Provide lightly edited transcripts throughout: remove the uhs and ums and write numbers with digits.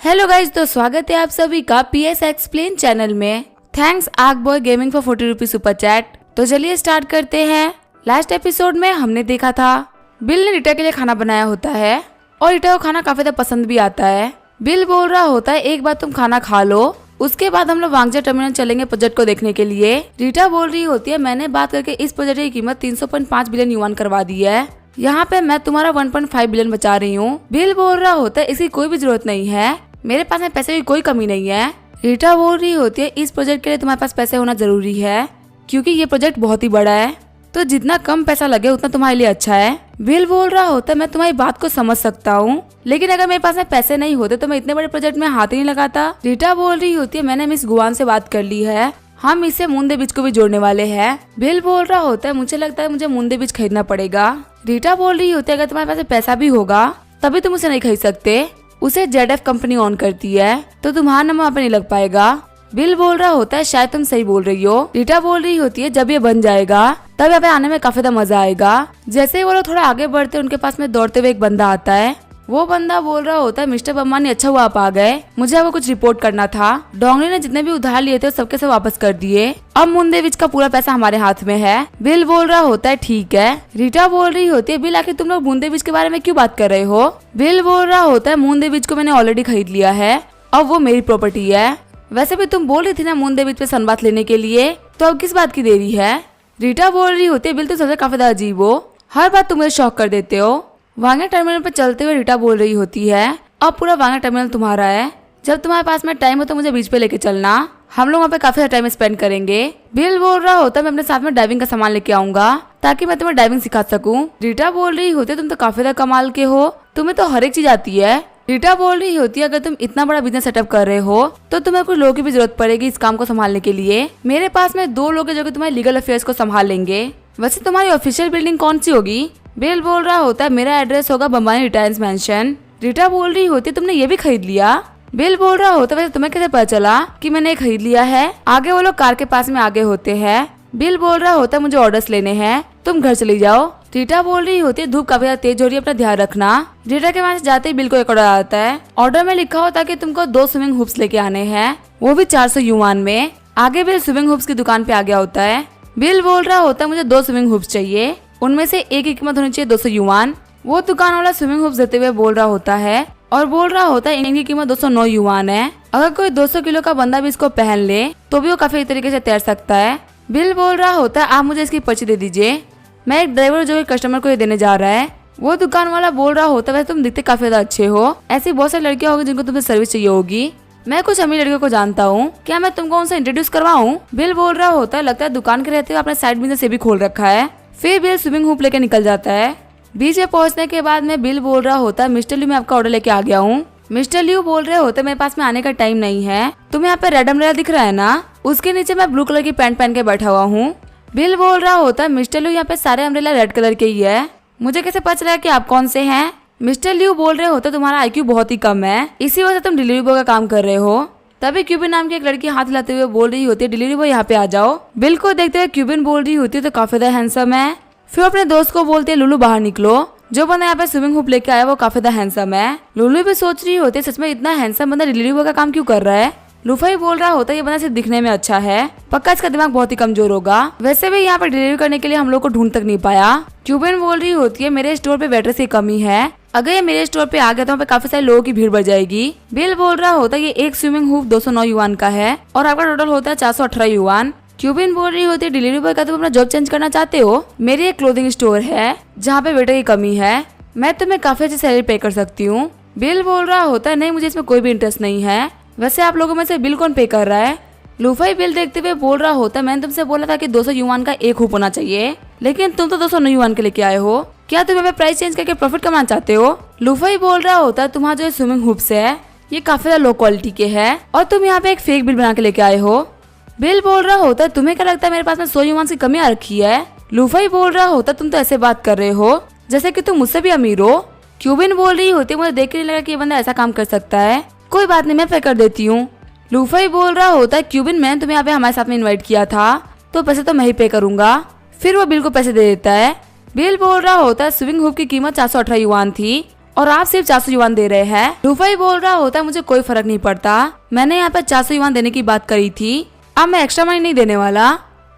Hello guys, तो स्वागत है आप सभी का PS एक्सप्लेन चैनल में। थैंक्स आग boy gaming for 40 rupees super chat. तो चलिए स्टार्ट करते हैं। लास्ट एपिसोड में हमने देखा था बिल ने रीटा के लिए खाना बनाया होता है और रीटा को खाना काफी ज्यादा पसंद भी आता है। बिल बोल रहा होता है एक बार तुम खाना खा लो, उसके बाद हम लोग वांगजा टर्मिनल चलेंगे प्रोजेक्ट को देखने के लिए। रीटा बोल रही होती है मैंने बात करके इस प्रोजेक्ट की कीमत 300.5 बिलियन युआन करवा दी है, यहाँ पे मैं तुम्हारा 1.5 बिलियन बचा रही हूँ। बिल बोल रहा होता है इसकी कोई भी जरूरत नहीं है, मेरे पास में पैसे की कोई कमी नहीं है। रीटा बोल रही होती है इस प्रोजेक्ट के लिए तुम्हारे पास पैसे होना जरूरी है क्योंकि ये प्रोजेक्ट बहुत ही बड़ा है, तो जितना कम पैसा लगे उतना तुम्हारे लिए अच्छा है। बिल बोल रहा होता है मैं तुम्हारी बात को समझ सकता हूँ, लेकिन अगर मेरे पास में पैसे नहीं होते तो मैं इतने बड़े प्रोजेक्ट में हाथ ही नहीं लगाता। रीटा बोल रही होती है मैंने मिस गुआन से बात कर ली है, हम इससे मुंदे बीच को भी जोड़ने वाले हैं। बिल बोल रहा होता है मुझे लगता है मुझे मुंदे बीच खरीदना पड़ेगा। रीटा बोल रही होती है अगर तुम्हारे पास पैसा भी होगा तभी तुम उसे नहीं खरीद सकते, उसे ZF कंपनी ऑन करती है तो तुम्हारा नाम वहाँ पे नहीं लग पाएगा। बिल बोल रहा होता है शायद तुम सही बोल रही हो। रीटा बोल रही होती है जब ये बन जाएगा तब यहाँ पे आने में काफी ज्यादा मजा आएगा। जैसे ही वो लोग थोड़ा आगे बढ़ते उनके पास में दौड़ते हुए एक बंदा आता है। वो बंदा बोल रहा होता है मिस्टर बम्मानी अच्छा हुआ आप आ गए, मुझे आपको कुछ रिपोर्ट करना था। डोंगली ने जितने भी उधार लिए थे सबके सब वापस कर दिए, अब मुंदे बीच का पूरा पैसा हमारे हाथ में है। बिल बोल रहा होता है ठीक है। रीटा बोल रही होती है बिल आखिर तुम लोग मुंदे बीच के बारे में क्यों बात कर रहे हो। बिल बोल रहा होता है मुंदे बीच को मैंने ऑलरेडी खरीद लिया है, अब वो मेरी प्रॉपर्टी है। वैसे भी तुम बोल रही थी ना मुंदे बीच पे सनबाथ लेने के लिए, तो अब किस बात की देरी है। रीटा बोल रही होती है बिल तुम सबसे काफी ज्यादा अजीब हो, हर बात तुम मुझे शॉक कर देते हो। वांगा टर्मिनल पर चलते हुए रीटा बोल रही होती है अब पूरा वांगा टर्मिनल तुम्हारा है, जब तुम्हारे पास में टाइम हो तो मुझे बीच पे लेके चलना, हम लोग वहाँ पे काफी टाइम स्पेंड करेंगे। बिल बोल रहा होता है मैं अपने साथ में डाइविंग का सामान लेके आऊंगा ताकि मैं तुम्हें डाइविंग सिखा सकूं। रीटा बोल रही होती है तुम तो काफी ज्यादा कमाल के हो, तुम्हें तो हर एक चीज आती है। रीटा बोल रही होती है अगर तुम इतना बड़ा बिजनेस सेटअप कर रहे हो तो तुम्हें कुछ लोगों की भी जरूरत पड़ेगी इस काम को संभालने के लिए। मेरे पास में 2 लोग हैं जो कि तुम्हारे लीगल अफेयर्स को संभाल लेंगे। वैसे तुम्हारी ऑफिशियल बिल्डिंग कौन सी होगी। बिल बोल रहा होता है मेरा एड्रेस होगा बम्बानी रिटायर्स मैंशन। रीटा बोल रही होती है तुमने ये भी खरीद लिया। बिल बोल रहा होता है वैसे तुम्हें कैसे पता चला कि मैंने ये खरीद लिया है। आगे वो लोग कार के पास में आगे होते हैं। बिल बोल रहा होता है मुझे ऑर्डर्स लेने हैं, तुम घर चली जाओ। रीटा बोल रही होती है धूप काफी ज्यादा तेज हो रही है, अपना ध्यान रखना। रीटा के वहाँ से जाते ही बिल को एक ऑर्डर आता है। ऑर्डर में लिखा होता है कि तुमको 2 स्विमिंग हुप्स लेके आने हैं, वो भी 400 युआन में। आगे बिल स्विमिंग हुप्स की दुकान पे आ गया होता है। बिल बोल रहा होता है मुझे 2 स्विमिंग हुप्स चाहिए, उनमें से एक की कीमत होनी चाहिए 200 युआन। वो दुकान वाला स्विमिंग हुप्स देते हुए बोल रहा होता है और बोल रहा होता है इनकी कीमत 209 युआन है, अगर कोई 200 किलो का बंदा भी इसको पहन ले तो भी वो काफी तरीके से तैर सकता है। बिल बोल रहा होता है आप मुझे इसकी पर्ची दे दीजिए, मैं एक ड्राइवर जो कस्टमर को ये देने जा रहा है। वो दुकान वाला बोल रहा होता है वैसे तुम दिखते काफी ज्यादा अच्छे हो, ऐसी बहुत सारी लड़कियां होगी जिनको तुम्हें सर्विस चाहिए होगी, मैं कुछ अमीर लड़कियों को जानता हूँ, क्या मैं तुमको उनसे इंट्रोड्यूस करवाऊँ। बिल बोल रहा होता है लगता है दुकान के रहते हुए अपने साइड बिजनेस से भी खोल रखा है। फिर बिल स्विमिंग हुप लेके निकल जाता है। बीच में पहुंचने के बाद में बिल बोल रहा होता है मिस्टर ल्यू मैं आपका ऑर्डर लेके आ गया हूँ। मिस्टर ल्यू बोल रहे होते मेरे पास में आने का टाइम नहीं है, तुम्हें यहाँ पे रेड अम्ब्रेला दिख रहा है ना, उसके नीचे मैं ब्लू कलर की पैंट पहन के बैठा हुआ हूँ। बिल बोल रहा होता है मिस्टर ल्यू यहाँ पे सारे अम्ब्रेला रेड कलर के ही है, मुझे कैसे पता चला कि आप कौन से हैं। मिस्टर ल्यू बोल रहे होते तुम्हारा IQ बहुत ही कम है, इसी वजह से तुम डिलीवरी बॉय का काम कर रहे हो। तभी क्यूबिन नाम की एक लड़की हाथ हिलाते हुए बोल रही होती है डिलीवरी बॉय यहाँ पे आ जाओ। बिल को देखते हुए क्यूबिन बोल रही होती है तो काफी ज्यादा हैंडसम है। फिर अपने दोस्त को बोलते हैं लुलू बाहर निकलो, जो बंदा यहाँ पे स्विमिंग हुप लेके आया वो काफी ज्यादा हैंडसम है। लुलू भी सोच रही होती है सच में इतना हैंडसम बंदा डिलीवरी बॉय का काम क्यों कर रहा है। लुफाई बोल रहा होता है ये बंदा सिर्फ दिखने में अच्छा है, पक्का इसका दिमाग बहुत ही कमजोर होगा, वैसे भी यहाँ पे डिलीवरी करने के लिए हम लोग को ढूंढ तक नहीं पाया। क्यूबिन बोल रही होती है मेरे स्टोर पे वेटर्स की कमी है, अगर ये मेरे स्टोर पे आ गया तो वहाँ पे काफी सारे लोगों की भीड़ बढ़ जाएगी। बिल बोल रहा होता है ये एक स्विमिंग हुप 209 युआन का है और आपका टोटल होता है 418 युआन। क्यूबिन बोल रही होती है डिलीवरी बॉय का तुम अपना जॉब चेंज करना चाहते हो, मेरी एक क्लोथिंग स्टोर है जहाँ पे वेटर की कमी है, मैं तुम्हें काफी अच्छी सैलरी पे कर सकती हूँ। बिल बोल रहा होता है नहीं मुझे इसमें कोई भी इंटरेस्ट नहीं है, वैसे आप लोगों में से बिल कौन पे कर रहा है। लूफाई बिल देखते हुए बोल रहा होता है मैंने तुमसे बोला था कि 200 युआन का एक हुप होना चाहिए, लेकिन तुम तो 209 युआन के लेके आए हो, क्या तुम हमें प्राइस चेंज करके प्रॉफिट कमाना चाहते हो। लूफाई बोल रहा होता है तुम्हारा जो स्विमिंग हुप्स है ये काफी ज्यादा लो क्वालिटी के है और तुम यहाँ पे एक फेक बिल बना के लेके आए हो। बिल बोल रहा होता है तुम्हें क्या लगता है मेरे पास में 100 युआन की कमी आ रखी है। लूफाई बोल रहा होता तुम तो ऐसे बात कर रहे हो जैसे कि तुम मुझसे भी अमीर हो। क्यूबिन बोल रही होती मुझे देख के नहीं लगा कि ये बंदा ऐसा काम कर सकता है, कोई बात नहीं मैं पे कर देती हूँ। लूफाई बोल रहा होता है क्यूबिन मैंने तुम्हें यहाँ पे हमारे साथ में इन्वाइट किया था तो पैसे तो मैं ही पे करूंगा। फिर वो बिल को पैसे दे देता है। बिल बोल रहा होता है स्विमिंग हुप की कीमत 418 युआन थी और आप सिर्फ 400 युआन दे रहे हैं। लूफई बोल रहा होता है मुझे कोई फर्क नहीं पड़ता, मैंने यहाँ पे 400 युआन देने की बात करी थी, अब मैं एक्स्ट्रा मनी नहीं देने वाला।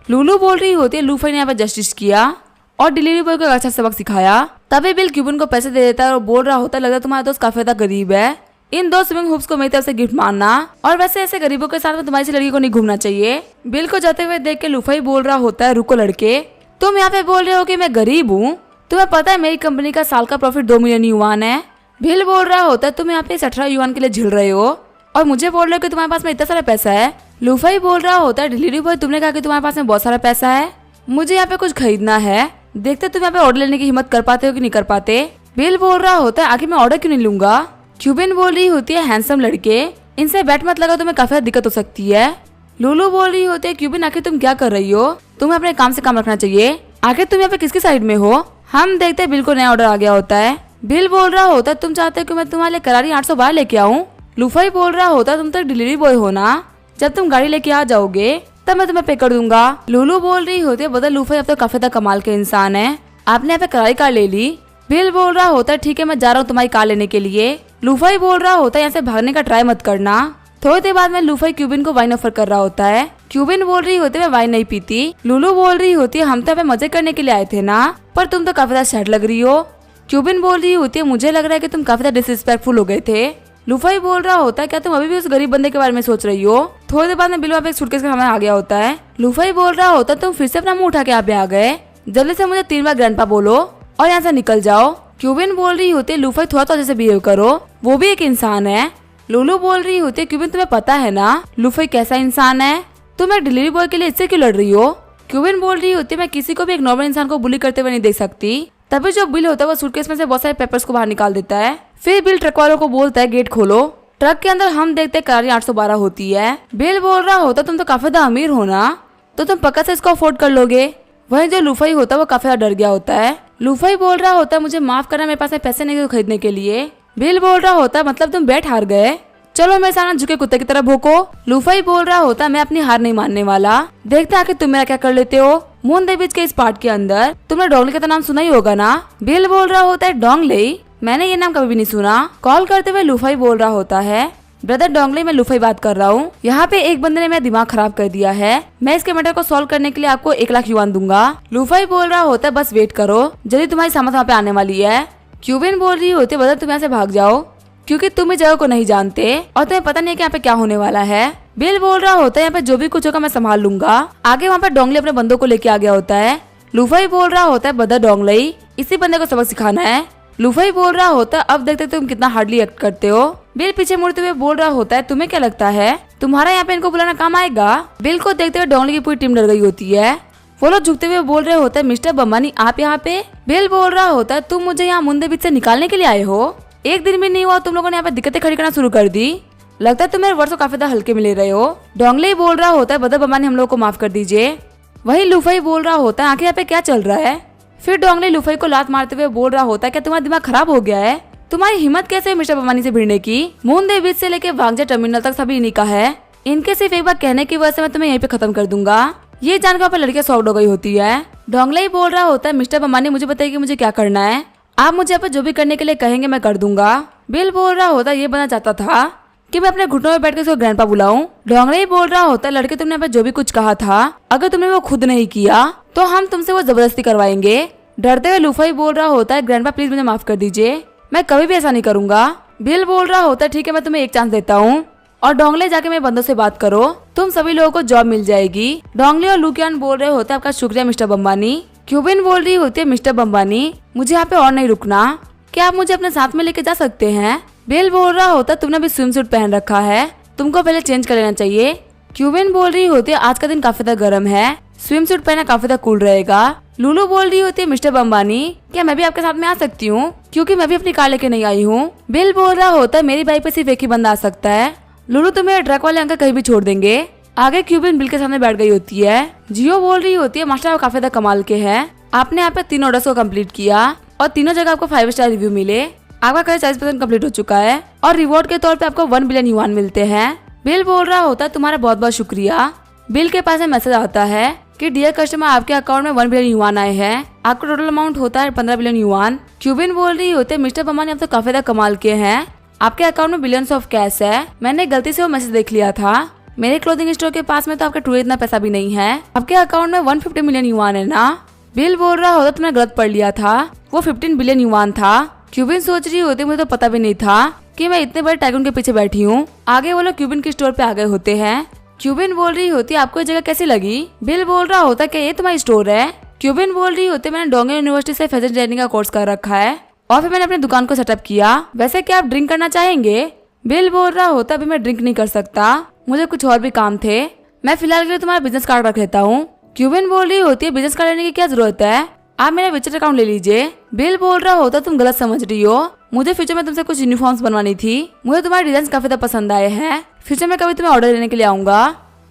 लूलू बोल रही होती है लूफई ने यहाँ पे जस्टिस किया और डिलीवरी बॉय को अच्छा सबक सिखाया। तभी बिल क्यूबिन को पैसे दे देता है और बोल रहा होता है लगता है तुम्हारा दोस्त काफी ज्यादा गरीब है, इन 2 स्विमिंग हुप्स को मेरी तरफ से गिफ्ट मानना, और वैसे ऐसे गरीबों के साथ में तुम्हारी सी लड़की को नहीं घूमना चाहिए। बिल को जाते हुए देख के लूफई बोल रहा होता है रुको लड़के, तुम यहाँ पे बोल रहे हो कि मैं गरीब हूँ, तुम्हें पता है मेरी कंपनी का साल का प्रॉफिट 2 मिलियन युआन है। बिल बोल रहा होता है तुम यहाँ पे 18 युआन के लिए झिल रहे हो और मुझे बोल रहे हो कि तुम्हारे पास में इतना सारा पैसा है। लूफई बोल रहा होता है डिलीवरी बॉय तुमने कहा कि तुम्हारे पास में बहुत सारा पैसा है, मुझे यहाँ पे कुछ खरीदना है, देखते तुम यहाँ पे ऑर्डर लेने की हिम्मत कर पाते हो कि नहीं कर पाते। बिल बोल रहा होता है आखिर मैं ऑर्डर क्यों नहीं लूंगा। क्यूबिन बोल रही होती है हैंडसम लड़के, इनसे बैट मत लगा, तुम्हें काफी दिक्कत हो सकती है। लूलू बोल रही होती है क्यूबिन आखिर तुम क्या कर रही हो, तुम्हें अपने काम से काम रखना चाहिए, आखिर तुम यहाँ पे किसकी साइड में हो। हम देखते हैं बिल को नया ऑर्डर आ गया होता है। बिल बोल रहा होता है तुम चाहते हो कि मैं तुम्हारे लिए करारी 812 लेके आऊँ। लूफई बोल रहा होता है तुम तो डिलीवरी बॉय हो ना, जब तुम गाड़ी लेके आ जाओगे तब मैं तुम्हें पे कर दूंगा। लूलू बोल रही होती है बदल लूफई अब तो काफी ज्यादा कमाल के इंसान है, आपने यहाँ पे करारी कार ले ली। बिल बोल रहा होता है ठीक है मैं जा रहा हूँ तुम्हारी कार लेने के लिए। लूफई बोल रहा होता है यहाँ से भागने का ट्राई मत करना। थोड़ी देर बाद में लूफई क्यूबिन को वाइन ऑफर कर रहा होता है। क्यूबिन बोल रही होती है मैं वाइन नहीं पीती। लूलू बोल रही होती है हम तो यहाँ पे मजे करने के लिए आए थे ना, पर तुम तो काफी ज्यादा सैड लग रही हो। क्यूबिन बोल रही होती है मुझे लग रहा है कि तुम काफी ज्यादा डिसरिस्पेक्टफुल हो गए थे। लूफई बोल रहा होता है क्या तुम अभी भी उस गरीब बंदे के बारे में सोच रही हो। थोड़ी देर बाद में बिल वहाँ पे एक सूटकेस के सामने आ गया होता है। लूफई बोल रहा होता है तुम फिर से अपना मुंह उठा के यहाँ पे आ गए, जल्दी से मुझे 3 बार ग्रैंडपा बोलो और यहाँ से निकल जाओ। क्यूबिन बोल रही होती है लूफई थोड़ा तो जैसे बिहेव करो, वो भी एक इंसान है। लूलू बोल रही होती है क्यूबिन तुम्हें पता है ना लूफई कैसा इंसान है, तुम एक डिलीवरी बॉय के लिए इससे क्यों लड़ रही हो। क्यूबिन बोल रही होती है मैं किसी को भी एक नॉर्मल इंसान को बुली करते हुए नहीं देख सकती। तभी जो बिल होता है वो सूटकेस में से बहुत सारे पेपर्स को बाहर निकाल देता है। फिर बिल ट्रक वालों को बोलता है गेट खोलो। ट्रक के अंदर हम देखते हैं करारी 812 होती है। बिल बोल रहा होता तुम तो काफी ज्यादा अमीर हो ना, तो तुम पक्का से इसको अफोर्ड कर लोगे। वहीं जो लूफई होता है वो काफी ज्यादा डर गया होता है। लूफई बोल रहा होता है मुझे माफ करना, मेरे पास में पैसे नहीं खरीदने के लिए। बिल बोल रहा होता है मतलब तुम बैट हार गए, चलो मेरे सामने झुके कुत्ते की तरह भोंको। लूफई बोल रहा होता है मैं अपनी हार नहीं मानने वाला, देखते आखिर तुम मेरा क्या कर लेते हो। मून दे बीच के इस पार्ट के अंदर तुमने डोंगले का तो नाम सुना ही होगा ना। बिल बोल रहा होता है डोंगले, मैंने ये नाम कभी भी नहीं सुना। कॉल करते हुए लूफई बोल रहा होता है ब्रदर डोंगले मैं लूफई बात कर रहा हूँ, यहाँ पे एक बंदे ने मेरा दिमाग खराब कर दिया है, मैं इसके मैटर को सॉल्व करने के लिए आपको 1 लाख युआन दूंगा। लूफई बोल रहा होता है बस वेट करो, जल्दी तुम्हारी समझ वहाँ पे आने वाली है। क्यूबिन बोल रही होती है ब्रदर तुम यहाँ से भाग जाओ, क्योंकि तुम इस जगह को नहीं जानते और तुम्हें पता नहीं है कि यहाँ पे क्या होने वाला है। बिल बोल रहा होता है यहाँ पे जो भी कुछ होगा मैं संभाल लूंगा। आगे वहाँ पे डोंगले अपने बंदों को लेके आ गया होता है। लूफई बोल रहा होता है ब्रदर डोंगले इसी बंदे को सबक सिखाना है। लूफई बोल रहा होता है अब देखते तुम कितना हार्डली एक्ट करते हो। बिल पीछे मुड़ते हुए बोल रहा होता है तुम्हें क्या लगता है तुम्हारा यहाँ पे इनको बुलाना काम आएगा। बिल को देखते हुए डोंगले की पूरी टीम डर गई होती है। वो लोग झुकते हुए बोल रहे होते हैं मिस्टर बम्बानी आप यहाँ पे। बिल बोल रहा होता है तुम मुझे यहाँ मुंदे बीच से निकालने के लिए आए हो, एक दिन भी नहीं हुआ तुम लोगों ने यहाँ पे दिक्कतें खड़ी करना शुरू कर दी, लगता है तुम मेरे वर्षों काफी ज्यादा हल्के में ले रहे हो। डोंगले बोल रहा होता है ब्रदर बम्बानी हम लोग को माफ कर दीजिए। वही लूफई बोल रहा होता है आखिर यहाँ पे क्या चल रहा है। फिर डोंगले लूफई को लात मारते हुए बोल रहा होता है क्या तुम्हारा दिमाग खराब हो गया है, तुम्हारी हिम्मत कैसे है मिस्टर बम्बानी से भिड़ने की। मून दे बीच से लेके वांगजा टर्मिनल तक सभी इन्हीं का है, इनके सिर्फ एक बार कहने की वजह से मैं तुम्हें यहीं पे खत्म कर दूंगा। ये जानकर वहाँ पे लड़कियां सॉफ्ट हो गई होती है। डोंगले ही बोल रहा होता है मिस्टर बम्बानी मुझे बताइए कि मुझे क्या करना है, आप मुझे यहाँ पे जो भी करने के लिए कहेंगे मैं कर दूंगा। बिल बोल रहा होता है ये बनना चाहता था कि मैं अपने घुटनों में बैठ के उसको ग्रैंडपा बुलाऊं। डोंगले ही बोल रहा होता है लड़के तुमने यहाँ पे जो भी कुछ कहा था अगर तुमने वो खुद नहीं किया तो हम तुमसे वो जबरदस्ती करवाएंगे। डरते हुए लूफई बोल रहा होता है ग्रैंडपा प्लीज मुझे माफ कर दीजिए, मैं कभी भी ऐसा नहीं करूंगा। बिल बोल रहा होता है ठीक है मैं तुम्हें एक चांस देता हूँ और डोंगले जाके मेरे बंदों से बात करो, तुम सभी लोगों को जॉब मिल जाएगी। डोंगले और लुकियान बोल रहे होते हैं आपका शुक्रिया मिस्टर बम्बानी। क्यूबिन बोल रही होती है मिस्टर बम्बानी मुझे यहाँ पे और नहीं रुकना, क्या आप मुझे अपने साथ में लेके जा सकते हैं। बिल बोल रहा होता है तुमने भी स्विम सूट पहन रखा है, तुमको पहले चेंज कर लेना चाहिए। क्यूबिन बोल रही होती है आज का दिन काफी ज्यादा गर्म है, स्विम सूट पहना काफी ज्यादा कूल रहेगा। लूलू बोल रही होती है मिस्टर बम्बानी क्या मैं भी आपके साथ में आ सकती हूँ, क्योंकि मैं भी अपनी कार लेके नहीं आई हूँ। बिल बोल रहा होता है मेरी बाइक पे सिर्फ एक ही बंदा आ सकता है, लूलू तुम्हें ट्रक वाले अंकल कहीं भी छोड़ देंगे। आगे क्यूबिन बिल के सामने बैठ गई होती है। जियो बोल रही होती है मास्टर आप काफी ज्यादा कमाल के हैं, आपने यहाँ पे 3 ऑर्डर्स को कम्प्लीट किया और तीनों जगह आपको 5 स्टार रिव्यू मिले, आपका करीब 40% कम्प्लीट हो चुका है और रिवॉर्ड के तौर पे आपको 1 बिलियन युआन मिलते हैं। बिल बोल रहा होता है तुम्हारा बहुत बहुत शुक्रिया। बिल के पास मैसेज आता है कि डियर कस्टमर, आपके अकाउंट में 1 बिलियन युआन आए हैं। आपका टोटल अमाउंट होता है 15 बिलियन युआन। क्यूबिन बोल रही होते मिस्टर बम्बानी, आप तो काफी ज्यादा कमाल के हैं, आपके अकाउंट में बिलियंस ऑफ कैश है। मैंने गलती से वो मैसेज देख लिया था। मेरे क्लोथिंग स्टोर के पास में तो आपका टूर इतना पैसा भी नहीं है। आपके अकाउंट में 150 मिलियन युआन है ना। बिल बोल रहा होता तुमने गलत पढ़ लिया था, वो 15 बिलियन युआन था। क्यूबिन सोच रही होती मुझे तो पता भी नहीं था कि मैं इतने बड़े टाइकून के पीछे बैठी हूँ। आगे वो लोग क्यूबिन के स्टोर पे आ गए होते हैं। क्यूबिन बोल रही होती आपको ये जगह कैसी लगी। बिल बोल रहा होता कि ये तुम्हारी स्टोर है। क्यूबिन बोल रही होती मैंने डोंगे यूनिवर्सिटी से फैशन डिजाइनिंग का कोर्स कर रखा है और फिर मैंने अपनी दुकान को सेटअप किया। वैसे क्या आप ड्रिंक करना चाहेंगे। बिल बोल रहा होता अभी मैं ड्रिंक नहीं कर सकता, मुझे कुछ और भी काम थे। मैं फिलहाल के लिए तुम्हारा बिजनेस कार्ड रख लेता हूँ। क्यूबिन बोल रही होती है बिजनेस कार्ड लेने की क्या जरूरत है, आप मेरा विचित्र अकाउंट ले लीजिए। बिल बोल रहा होता तुम गलत समझ रही हो, मुझे फ्यूचर में तुमसे कुछ यूनिफॉर्म्स बनवानी थी। मुझे तुम्हारे डिजाइन काफी ज्यादा पसंद आए हैं, फ्यूचर में कभी तुम्हें ऑर्डर लेने के लिए आऊंगा।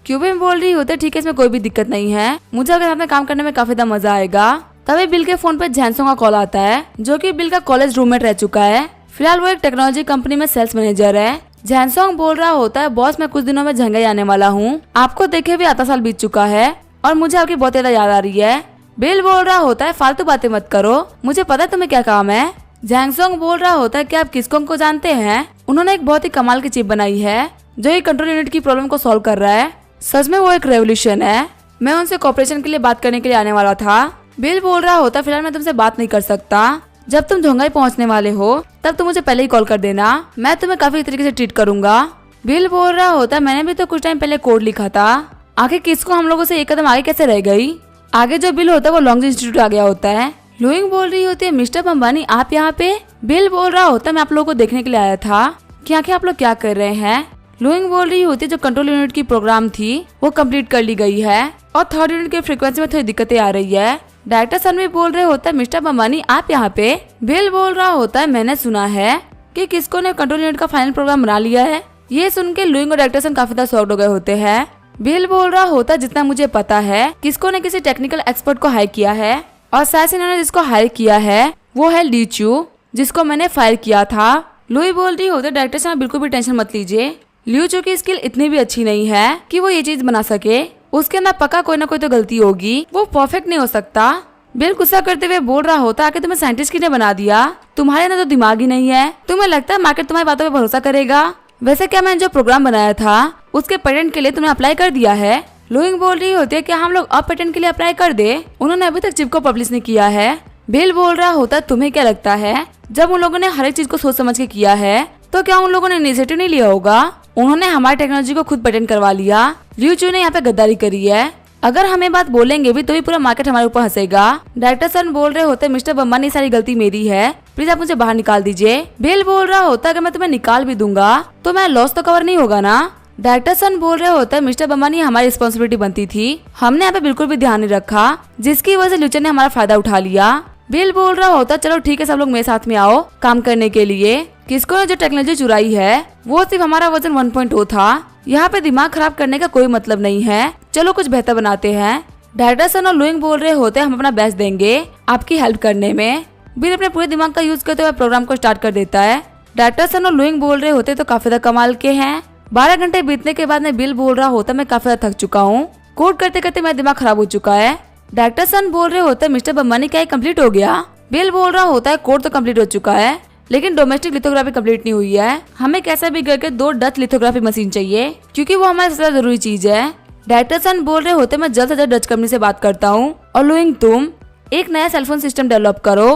क्यूबिन बोल रही होते ठीक है, इसमें कोई भी दिक्कत नहीं है, मुझे अगर साथ में काम करने में काफी ज्यादा मजा आएगा। तभी बिल के फोन पे जैनसोंग का कॉल आता है, जो कि बिल का कॉलेज रूममेट रह चुका है। फिलहाल वो एक टेक्नोलॉजी कंपनी में सेल्स मैनेजर है। जैनसोंग बोल रहा होता है बॉस, मैं कुछ दिनों में झंगाई आने वाला हूँ, आपको देखे भी आधा साल बीत चुका है और मुझे आपकी बहुत ज्यादा याद आ रही है। बिल बोल रहा होता है फालतू बातें मत करो, मुझे पता है तुम्हें क्या काम है। जैनसोंग बोल रहा होता है कि आप किसकोंग को जानते हैं, उन्होंने एक बहुत ही कमाल की चिप बनाई है जो ये कंट्रोल यूनिट की प्रॉब्लम को सॉल्व कर रहा है। सच में वो एक रेवोल्यूशन है। मैं उनसे कॉपरेशन के लिए बात करने के लिए आने वाला था। बिल बोल रहा होता फिलहाल मैं तुमसे बात नहीं कर सकता, जब तुम झोंगाई पहुंचने वाले हो तब तुम मुझे पहले ही कॉल कर देना, मैं तुम्हें काफी तरीके से ट्रीट करूंगा। बिल बोल रहा होता मैंने भी तो कुछ टाइम पहले कोड लिखा था, आखिर किसको हम लोगों से एक कदम आगे कैसे रह गई। आगे जो बिल होता है वो लॉन्ग इंस्टीट्यूट आ गया होता है। लुइंग बोल रही होती है मिस्टर बम्बानी आप यहाँ पे। बिल बोल रहा होता मैं आप लोगों को देखने के लिए आया था कि आखिर आप लोग क्या कर रहे हैं। लुइंग बोल रही होती जो कंट्रोल यूनिट की प्रोग्राम थी वो कंप्लीट कर ली गई है और थर्ड यूनिट की फ्रीक्वेंसी में थोड़ी दिक्कतें आ रही है। डायरेक्टर सन भी बोल रहे होता है मिस्टर बम्बानी आप यहाँ पे। बिल बोल रहा होता है मैंने सुना है कि किसको ने कंट्रोल यूनिट का फाइनल प्रोग्राम बना लिया है। ये सुन के लुइंग और डायरेक्टर सन काफी ज्यादा शॉक्ड हो गए होते हैं। बिल बोल रहा होता जितना मुझे पता है किसको ने किसी टेक्निकल एक्सपर्ट को हायर किया है और शायद इन्होंने जिसको हायर किया है वो है ली चू, जिसको मैंने फायर किया था। लुई बोल रही होते डायरेक्टर सन बिल्कुल भी टेंशन मत लीजिए, लियू चू की स्किल इतनी भी अच्छी नहीं है कि वो ये चीज बना सके, उसके अंदर पक्का कोई ना कोई तो गलती होगी, वो परफेक्ट नहीं हो सकता। बिल गुस्सा करते हुए बोल रहा होता आखिर तुम्हें साइंटिस्ट किसने बना दिया, तुम्हारे अंदर तो दिमाग ही नहीं है, तुम्हें लगता है मार्केट तुम्हारी बातों पे भरोसा करेगा। वैसे क्या मैंने जो प्रोग्राम बनाया था उसके पेटेंट के लिए तुमने अप्लाई कर दिया है। लुइंग बोल रही होती है कि हम लोग अब पेटेंट के लिए अप्लाई कर दे, उन्होंने अभी तक चिप को पब्लिश नहीं किया है। बिल बोल रहा होता तुम्हें क्या लगता है जब उन लोगों ने हर एक चीज को सोच समझ के किया है तो क्या उन लोगों ने इनिशिएटिव नहीं लिया होगा, उन्होंने हमारी टेक्नोलॉजी को खुद पेटेंट करवा लिया। लियू चू ने यहाँ पे गद्दारी करी है, अगर हमें बात बोलेंगे भी तो भी पूरा मार्केट हमारे ऊपर हंसेगा। डायरेक्टर सन बोल रहे होते मिस्टर बम्बानी सारी गलती मेरी है, प्लीज आप मुझे बाहर निकाल दीजिए। बिल बोल रहा होता अगर मैं तुम्हें निकाल भी दूंगा तो मैं लॉस तो कवर नहीं होगा ना। डायरेक्टर सन बोल रहे होता मिस्टर बम्बानी हमारी रिस्पॉन्सिबिलिटी बनती थी, हमने यहाँ पे बिल्कुल भी ध्यान नहीं रखा, जिसकी वजह से ल्यूचर ने हमारा फायदा उठा लिया। बिल बोल रहा होता चलो ठीक है सब लोग मेरे साथ में आओ काम करने के लिए। किसको ने जो टेक्नोलॉजी चुराई है वो सिर्फ हमारा वर्जन 1.0 था, यहाँ पे दिमाग खराब करने का कोई मतलब नहीं है, चलो कुछ बेहतर बनाते हैं। डायरेक्टर सन और लुइंग बोल रहे होते हम अपना बेस्ट देंगे आपकी हेल्प करने में। बिल अपने पूरे दिमाग का यूज करते हुए प्रोग्राम को स्टार्ट कर देता है। डायरेक्टर सन और लुइंग बोल रहे होते तो काफी ज्यादा कमाल के हैं। 12 घंटे बीतने के बाद में बिल बोल रहा होता मैं काफी ज्यादा थक चुका हूँ, कोड करते करते मेरा दिमाग खराब हो चुका है। डायरेक्टर सन बोल रहे होते मिस्टर बम्बानी क्या कंप्लीट हो गया। बिल बोल रहा होता है कोड तो कंप्लीट हो चुका है लेकिन डोमेस्टिक लिथोग्राफी कंप्लीट नहीं हुई है, हमें कैसा भी करके 2 डच लिथोग्राफी मशीन चाहिए क्योंकि वो हमारे सबसे जरूरी चीज है। डायरेक्टर सन बोल रहे होते मैं जल्द से जल्द डच कंपनी से बात करता हूँ और लुइंग तुम एक नया सेलफोन सिस्टम डेवलप करो,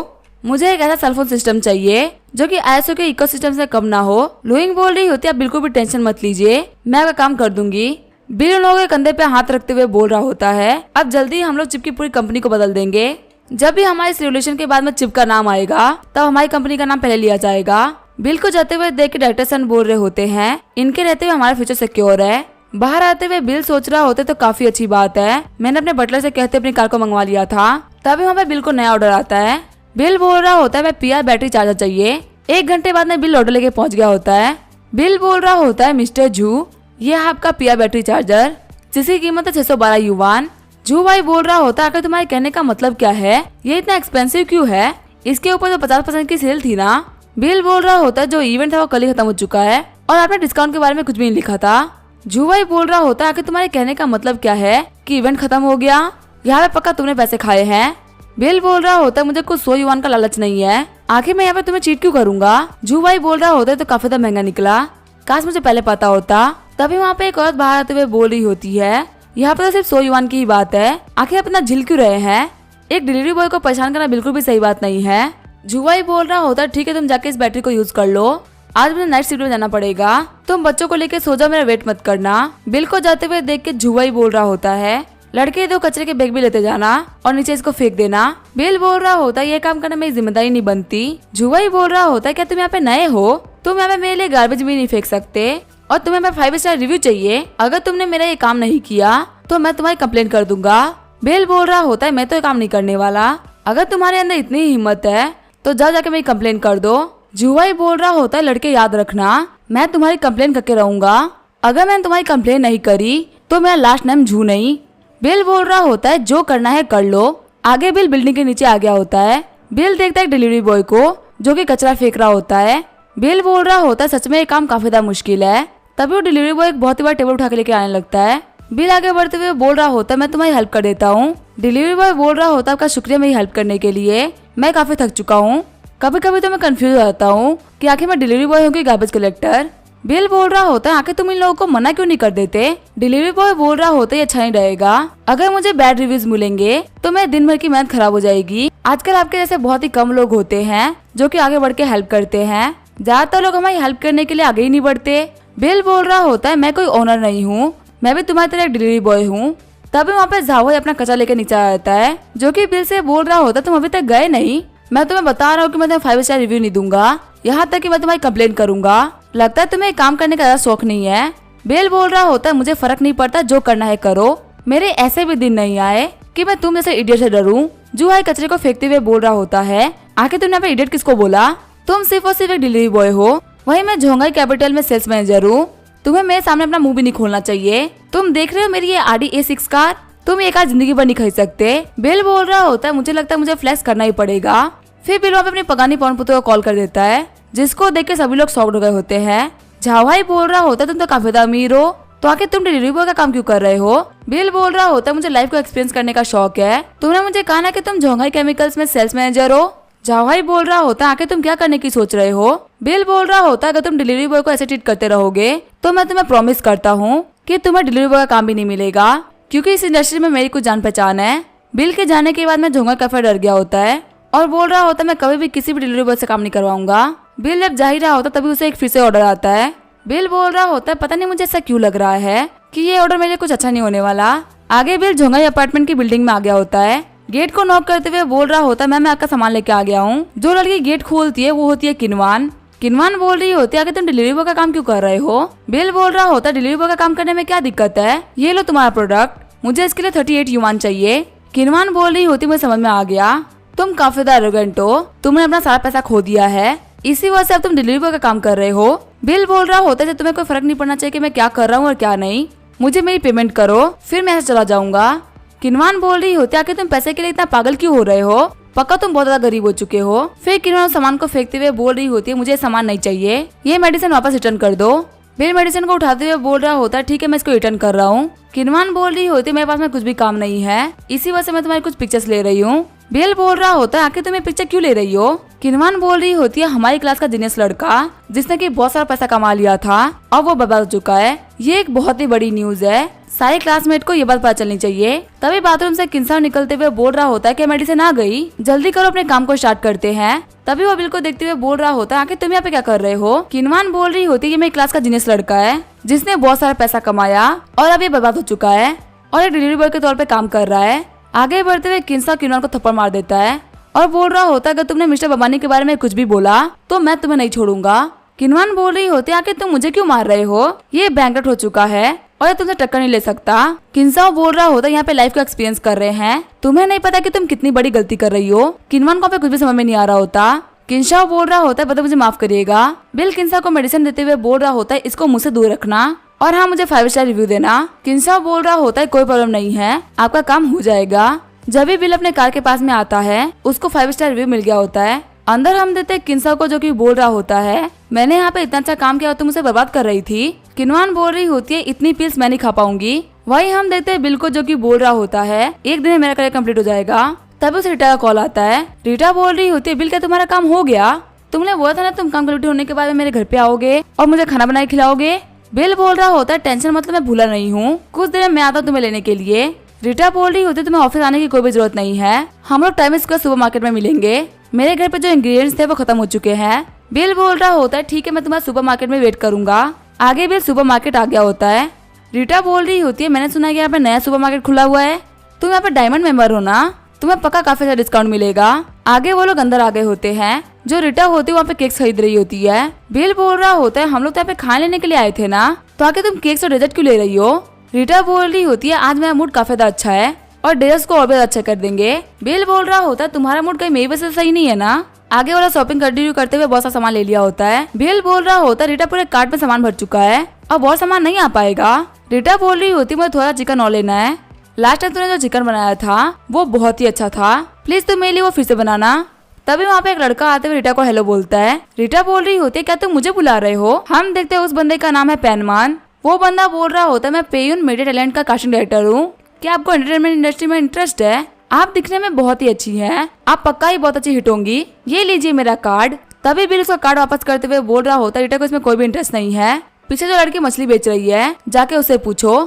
मुझे एक ऐसा सेलफोन सिस्टम चाहिए जो कि आईएसओ के इकोसिस्टम से कम ना हो। लुइंग बोल रही होती आप बिल्कुल भी टेंशन मत लीजिए, मैं आपका काम कर दूंगी। बिल उन लोगों के कंधे पे हाथ रखते हुए बोल रहा होता है अब जल्दी हम लोग चिप की पूरी कंपनी को बदल देंगे, जब भी हमारे इस रेवोल्यूशन के बाद में चिप का नाम आएगा तब हमारी कंपनी का नाम पहले लिया जाएगा। बिल को जाते हुए देख के डायरेक्टर सन बोल रहे होते हैं इनके रहते हुए हमारा फ्यूचर सिक्योर है। बाहर आते हुए बिल सोच रहा होते तो काफी अच्छी बात है, मैंने अपने बटलर से कहते अपनी कार को मंगवा लिया था, तभी वहाँ पे बिल को नया ऑर्डर आता है। बिल बोल रहा होता है मैं पीआर बैटरी चार्जर चाहिए। 1 घंटे बाद में बिल ऑर्डर लेके पहुंच गया होता है। बिल बोल रहा होता है मिस्टर जू ये है आपका पीआर बैटरी चार्जर जिसकी कीमत है 612 युवान। जू भाई बोल रहा होता है तुम्हारे कहने का मतलब क्या है, ये इतना एक्सपेंसिव क्यों है, इसके ऊपर तो 50% की सेल थी ना। बिल बोल रहा होता है जो इवेंट था वो कल ही खत्म हो चुका है और आपने डिस्काउंट के बारे में कुछ भी नहीं लिखा था। जू भाई बोल रहा होता है तुम्हारे कहने का मतलब क्या है कि इवेंट खत्म हो गया। यहाँ पे पक्का तुमने पैसे खाए हैं। बिल बोल रहा होता है मुझे कुछ 100 युआन का लालच नहीं है, आखिर मैं यहाँ पे तुम्हें चीट क्यों करूंगा। जू भाई बोल रहा होता है तो काफी ज्यादा महंगा निकला, काश मुझे पहले पता होता। तभी वहाँ पे एक औरत बाहर आते हुए बोल रही होती है यहाँ पे तो सिर्फ 100 युआन की ही बात है, आखिर आप इतना झिल क्यों रहे हैं। एक डिलीवरी बॉय को परेशान करना बिल्कुल भी सही बात नहीं है। जू भाई बोल रहा होता है ठीक है तुम जाके इस बैटरी को यूज कर लो, आज मुझे नाइट शिफ्ट में जाना पड़ेगा, तुम बच्चों को लेकर सो जाओ, मेरा वेट मत करना। बिल को जाते हुए देख के जू भाई बोल रहा होता है लड़के 2 कचरे के बैग भी लेते जाना और नीचे इसको फेंक देना। बिल बोल रहा होता है ये काम करना मेरी जिम्मेदारी नहीं बनती। जू भाई बोल रहा होता है क्या तुम यहाँ पे नए हो, तुम यहाँ पे मेरे लिए गार्बेज भी नहीं फेंक सकते और तुम्हें मैं 5 स्टार रिव्यू चाहिए, अगर तुमने मेरा ये काम नहीं किया तो मैं तुम्हारी कंप्लेन कर दूंगा। बिल बोल रहा होता है मैं तो ये काम नहीं करने वाला, अगर तुम्हारे अंदर इतनी हिम्मत है तो जाओ जाके मेरी कंप्लेन कर दो। जू भाई बोल रहा होता है लड़के याद रखना मैं तुम्हारी कंप्लेन करके रहूंगा, अगर मैंने तुम्हारी कंप्लेन नहीं करी तो मेरा लास्ट नेम जू नहीं। बिल बोल रहा होता है जो करना है कर लो। आगे बिल बिल्डिंग के नीचे आ गया होता है। बिल देखता है एक डिलीवरी बॉय को जो कि कचरा फेंक रहा होता है। बिल बोल रहा होता है सच में ये काम काफी ज्यादा मुश्किल है। तभी वो डिलीवरी बॉय एक बहुत ही बड़ा टेबल उठा के लेके आने लगता है। बिल आगे बढ़ते हुए बोल रहा होता है मैं तुम्हारी हेल्प कर देता हूँ। डिलीवरी बॉय बोल रहा होता है आपका शुक्रिया मेरी हेल्प करने के लिए, मैं काफी थक चुका हूँ, कभी कभी तो मैं कंफ्यूज हो जाता हूँ कि आखिर मैं डिलीवरी बॉय हूँ कि गार्बेज कलेक्टर। बिल बोल रहा होता है आखिर तुम इन लोगों को मना क्यों नहीं कर देते। डिलीवरी बॉय बोल रहा होता है ये अच्छा नहीं रहेगा, अगर मुझे बैड रिव्यूज मिलेंगे तो मैं दिन भर की मेहनत खराब हो जाएगी। आजकल आपके जैसे बहुत ही कम लोग होते हैं जो कि आगे बढ़ के हेल्प करते हैं, ज्यादातर लोग हमारी हेल्प करने के लिए आगे ही नहीं बढ़ते। बिल बोल रहा होता है मैं कोई ओनर नहीं हूँ, मैं भी तुम्हारी तरह एक डिलीवरी बॉय हूँ। तभी वहाँ पे झाओ अपना कचरा लेकर नीचे आ जाता है, जो कि बिल से बोल रहा होता है तुम अभी तक गए नहीं, मैं तुम्हें बता रहा हूँ कि मैं तुम्हें 5 स्टार रिव्यू नहीं दूंगा, यहाँ तक कि मैं तुम्हारी कंप्लेन करूंगा। लगता है तुम्हें काम करने का ज्यादा शौक नहीं है। बिल बोल रहा होता है मुझे फर्क नहीं पड़ता, जो करना है करो, मेरे ऐसे भी दिन नहीं आए कि मैं तुम जैसे इडियट से डरूं। जू भाई कचरे को फेंकते हुए बोल रहा होता है आखिर तुमने यहाँ पे इडियट किसको बोला, तुम सिर्फ और सिर्फ एक डिलीवरी बॉय हो, वही मैं झोंगाई कैपिटल में सेल्स मैनेजर हूँ, तुम्हें मेरे सामने अपना मुंह भी नहीं खोलना चाहिए। तुम देख रहे हो मेरी ये आडी A6 कार, तुम ये कार जिंदगी भर नहीं खरीद सकते। बिल बोल रहा होता है मुझे लगता है मुझे फ्लेक्स करना ही पड़ेगा। फिर बिल वहाँ पे अपनी पगानी पवन पुत्र को कॉल कर देता है, जिसको देख के सभी लोग शॉक्ड हो गए होते हैं। झाओ भाई बोल रहा होता है तुम तो काफी ज्यादा अमीर हो, तो आखिर तुम डिलीवरी बॉय का काम क्यों कर रहे हो। बिल बोल रहा होता है मुझे लाइफ को एक्सपीरियंस करने का शौक है, तुमने मुझे कहा ना कि तुम झोंगाई केमिकल्स में सेल्स मैनेजर हो। झाओ भाई बोल रहा होता है आखिर तुम क्या करने की सोच रहे हो। बिल बोल रहा होता है अगर तुम डिलीवरी बॉय को ऐसे ट्रीट करते रहोगे तो मैं तुम्हें प्रॉमिस करता हूँ कि तुम्हें डिलीवरी बॉय का काम भी नहीं मिलेगा, क्योंकि इस इंडस्ट्री में मेरी कुछ जान पहचान है। बिल के जाने के बाद मैं झोंगा काफी डर गया होता है और बोल रहा होता है मैं कभी भी किसी भी डिलीवरी बॉय से काम नहीं करवाऊंगा। बिल जब जा ही रहा होता तभी उसे एक फिर से ऑर्डर आता है। बिल बोल रहा होता है पता नहीं मुझे ऐसा क्यों लग रहा है कि ये ऑर्डर मेरे लिए कुछ अच्छा नहीं होने वाला। आगे बिल झोंगाई अपार्टमेंट की बिल्डिंग में आ गया होता है। गेट को नॉक करते हुए बोल रहा होता है मैं आपका सामान लेके आ गया हूँ। जो लड़की गेट खोलती है वो होती है किनवान। किनवान बोल रही होती है आगे तुम डिलीवरी बॉय का काम क्यों कर रहे हो। बिल बोल रहा होता है डिलीवरी बॉय का काम करने में क्या दिक्कत है, ये लो तुम्हारा प्रोडक्ट, मुझे इसके लिए 38 युआन चाहिए। किनवान बोल रही होती मुझे समझ में आ गया, तुम काफी ज्यादा एरोगेंट हो, तुमने अपना सारा पैसा खो दिया है, इसी वजह से अब तुम डिलीवरी बॉय का काम कर रहे हो। बिल बोल रहा होता है तुम्हें कोई फर्क नहीं पड़ना चाहिए कि मैं क्या कर रहा हूँ और क्या नहीं, मुझे मेरी पेमेंट करो फिर मैं ऐसे चला जाऊंगा। किनवान बोल रही होती है आखिर तुम पैसे के लिए इतना पागल क्यों हो रहे हो, पक्का तुम बहुत ज्यादा गरीब हो चुके हो। फिर किनवान सामान को फेंकते हुए बोल रही होती है मुझे सामान नहीं चाहिए, ये मेडिसिन वापस रिटर्न कर दो। बिल मेडिसिन को उठाते हुए बोल रहा होता है ठीक है मैं इसको रिटर्न कर रहा हूँ। किनवान बोल रही होती है मेरे पास में कुछ भी काम नहीं है, इसी वजह से मैं तुम्हारी कुछ पिक्चर्स ले रही हूँ। बिल बोल रहा होता है आखिर तुम्हें पिक्चर क्यों ले रही हो। किनवान बोल रही होती है हमारी क्लास का जीनियस लड़का जिसने कि बहुत सारा पैसा कमा लिया था और वो बर्बाद हो चुका है, ये एक बहुत ही बड़ी न्यूज है, सारे क्लासमेट को ये बात पता चलनी चाहिए। तभी बाथरूम से किन्सा निकलते हुए बोल रहा होता है कि मेडिसिन आ गई, जल्दी करो अपने काम को स्टार्ट करते हैं। तभी वो बिल को देखते हुए बोल रहा होता है आखिर तुम यहाँ पे क्या कर रहे हो। किनवान बोल रही होती है ये मेरी क्लास का जीनियस लड़का है जिसने बहुत सारा पैसा कमाया और अब ये बर्बाद हो चुका है और एक डिलीवरी बॉय के तौर पे काम कर रहा है। आगे बढ़ते हुए किन्सा किनवान को थप्पड़ मार देता है और बोल रहा होता है अगर तुमने मिस्टर बबानी के बारे में कुछ भी बोला तो मैं तुम्हें नहीं छोड़ूंगा। किनवान बोल रही होती है आखिर तुम मुझे क्यों मार रहे हो, ये बैंकरप्ट हो चुका है और ये तुमसे टक्कर नहीं ले सकता। किन्साओ बोल रहा होता है यहाँ पे लाइफ का एक्सपीरियंस कर रहे हैं, तुम्हें नहीं पता कि तुम कितनी बड़ी गलती कर रही हो। किनवान को पे कुछ भी समझ में नहीं आ रहा होता। किन्साओ बोल रहा होता है पता मुझे माफ करिएगा। बिल किन्सा को मेडिसिन देते हुए बोल रहा होता है इसको मुझसे दूर रखना और हाँ मुझे 5 स्टार रिव्यू देना। किन्साओ बोल रहा होता है कोई प्रॉब्लम नहीं है, आपका काम हो जाएगा। जब भी बिल अपने कार के पास में आता है उसको 5 स्टार रिव्यू मिल गया होता है। अंदर हम देते किन्सा को जो कि बोल रहा होता है मैंने यहाँ पे इतना अच्छा काम किया और तुम मुझे बर्बाद कर रही थी। किनवान बोल रही होती है इतनी पिल्स मैं नहीं खा पाऊंगी, वही हम देखते हैं बिल को, जो कि बोल रहा होता है एक दिन में मेरा करियर कंप्लीट हो जाएगा। तभी उसे रीटा का कॉल आता है। रीटा बोल रही होती है, बिल क्या तुम्हारा काम हो गया? तुमने बोला था ना तुम काम कंप्लीट होने के बाद मेरे घर पे आओगे और मुझे खाना बना के खिलाओगे। बिल बोल रहा होता है, टेंशन मतलब मैं भूला नहीं हूँ, कुछ देर में मैं आता हूँ तुम्हें लेने के लिए। रीटा बोल रही होती है, तुम्हें ऑफिस आने की कोई भी जरूरत नहीं है, हम लोग टाइम स्क्वायर सुपरमार्केट में मिलेंगे। मेरे घर पे जो इंग्रेडिएंट्स थे वो खत्म हो चुके हैं। बिल बोल रहा होता है, ठीक है मैं तुम्हारा सुपरमार्केट में वेट करूंगा। आगे बिल सुपरमार्केट आ गया होता है। रीटा बोल रही होती है, मैंने सुना है कि यहाँ पे नया सुपरमार्केट खुला हुआ है, तुम यहाँ पे डायमंड मेंबर हो ना, तुम्हें पक्का काफी सारा डिस्काउंट मिलेगा। आगे वो लोग अंदर आ गए होते हैं। जो रीटा होती है वहाँ पे केक्स खरीद रही होती है। बिल बोल रहा होता है, हम लोग तो यहाँ पे खाने लेने के लिए आए थे ना, तो आगे तुम केक्स और डेजर्ट क्यों ले रही हो? रीटा बोल रही होती है, आज मेरा मूड काफी ज्यादा अच्छा है और डेजर्ट को और भी अच्छा कर देंगे। बिल बोल रहा होता है, तुम्हारा मूड कहीं मेरी वजह से सही नहीं है ना? आगे वाला शॉपिंग कंटिन्यू करते हुए बहुत सा सामान ले लिया होता है। बिल बोल रहा होता है, रीटा पूरे कार्ट में सामान भर चुका है और बहुत सामान नहीं आ पाएगा। रीटा बोल रही होती, मुझे थोड़ा चिकन और लेना है, लास्ट टाइम तूने जो चिकन बनाया था वो बहुत ही अच्छा था, प्लीज तुम मेरे लिए वो फिर से बनाना। तभी वहाँ पे एक लड़का आते हुए रीटा को हेलो बोलता है। रीटा बोल रही होती है, क्या तुम मुझे बुला रहे हो? हम देखते हैं उस बंदे का नाम है पेनमान। वो बंदा बोल रहा होता है, मैं पेयून मीडिया टैलेंट का कास्टिंग डायरेक्टर हूँ, क्या आपको एंटरटेनमेंट इंडस्ट्री में इंटरेस्ट है? आप दिखने में बहुत ही अच्छी हैं, आप पक्का ही बहुत अच्छी हिट होंगी, ये लीजिए मेरा कार्ड। तभी बिल उसका कार्ड वापस करते हुए बोल रहा होता है, रीटा को इसमें कोई भी इंटरेस्ट नहीं है, पीछे जो लड़की मछली बेच रही है जाके उसे पूछो।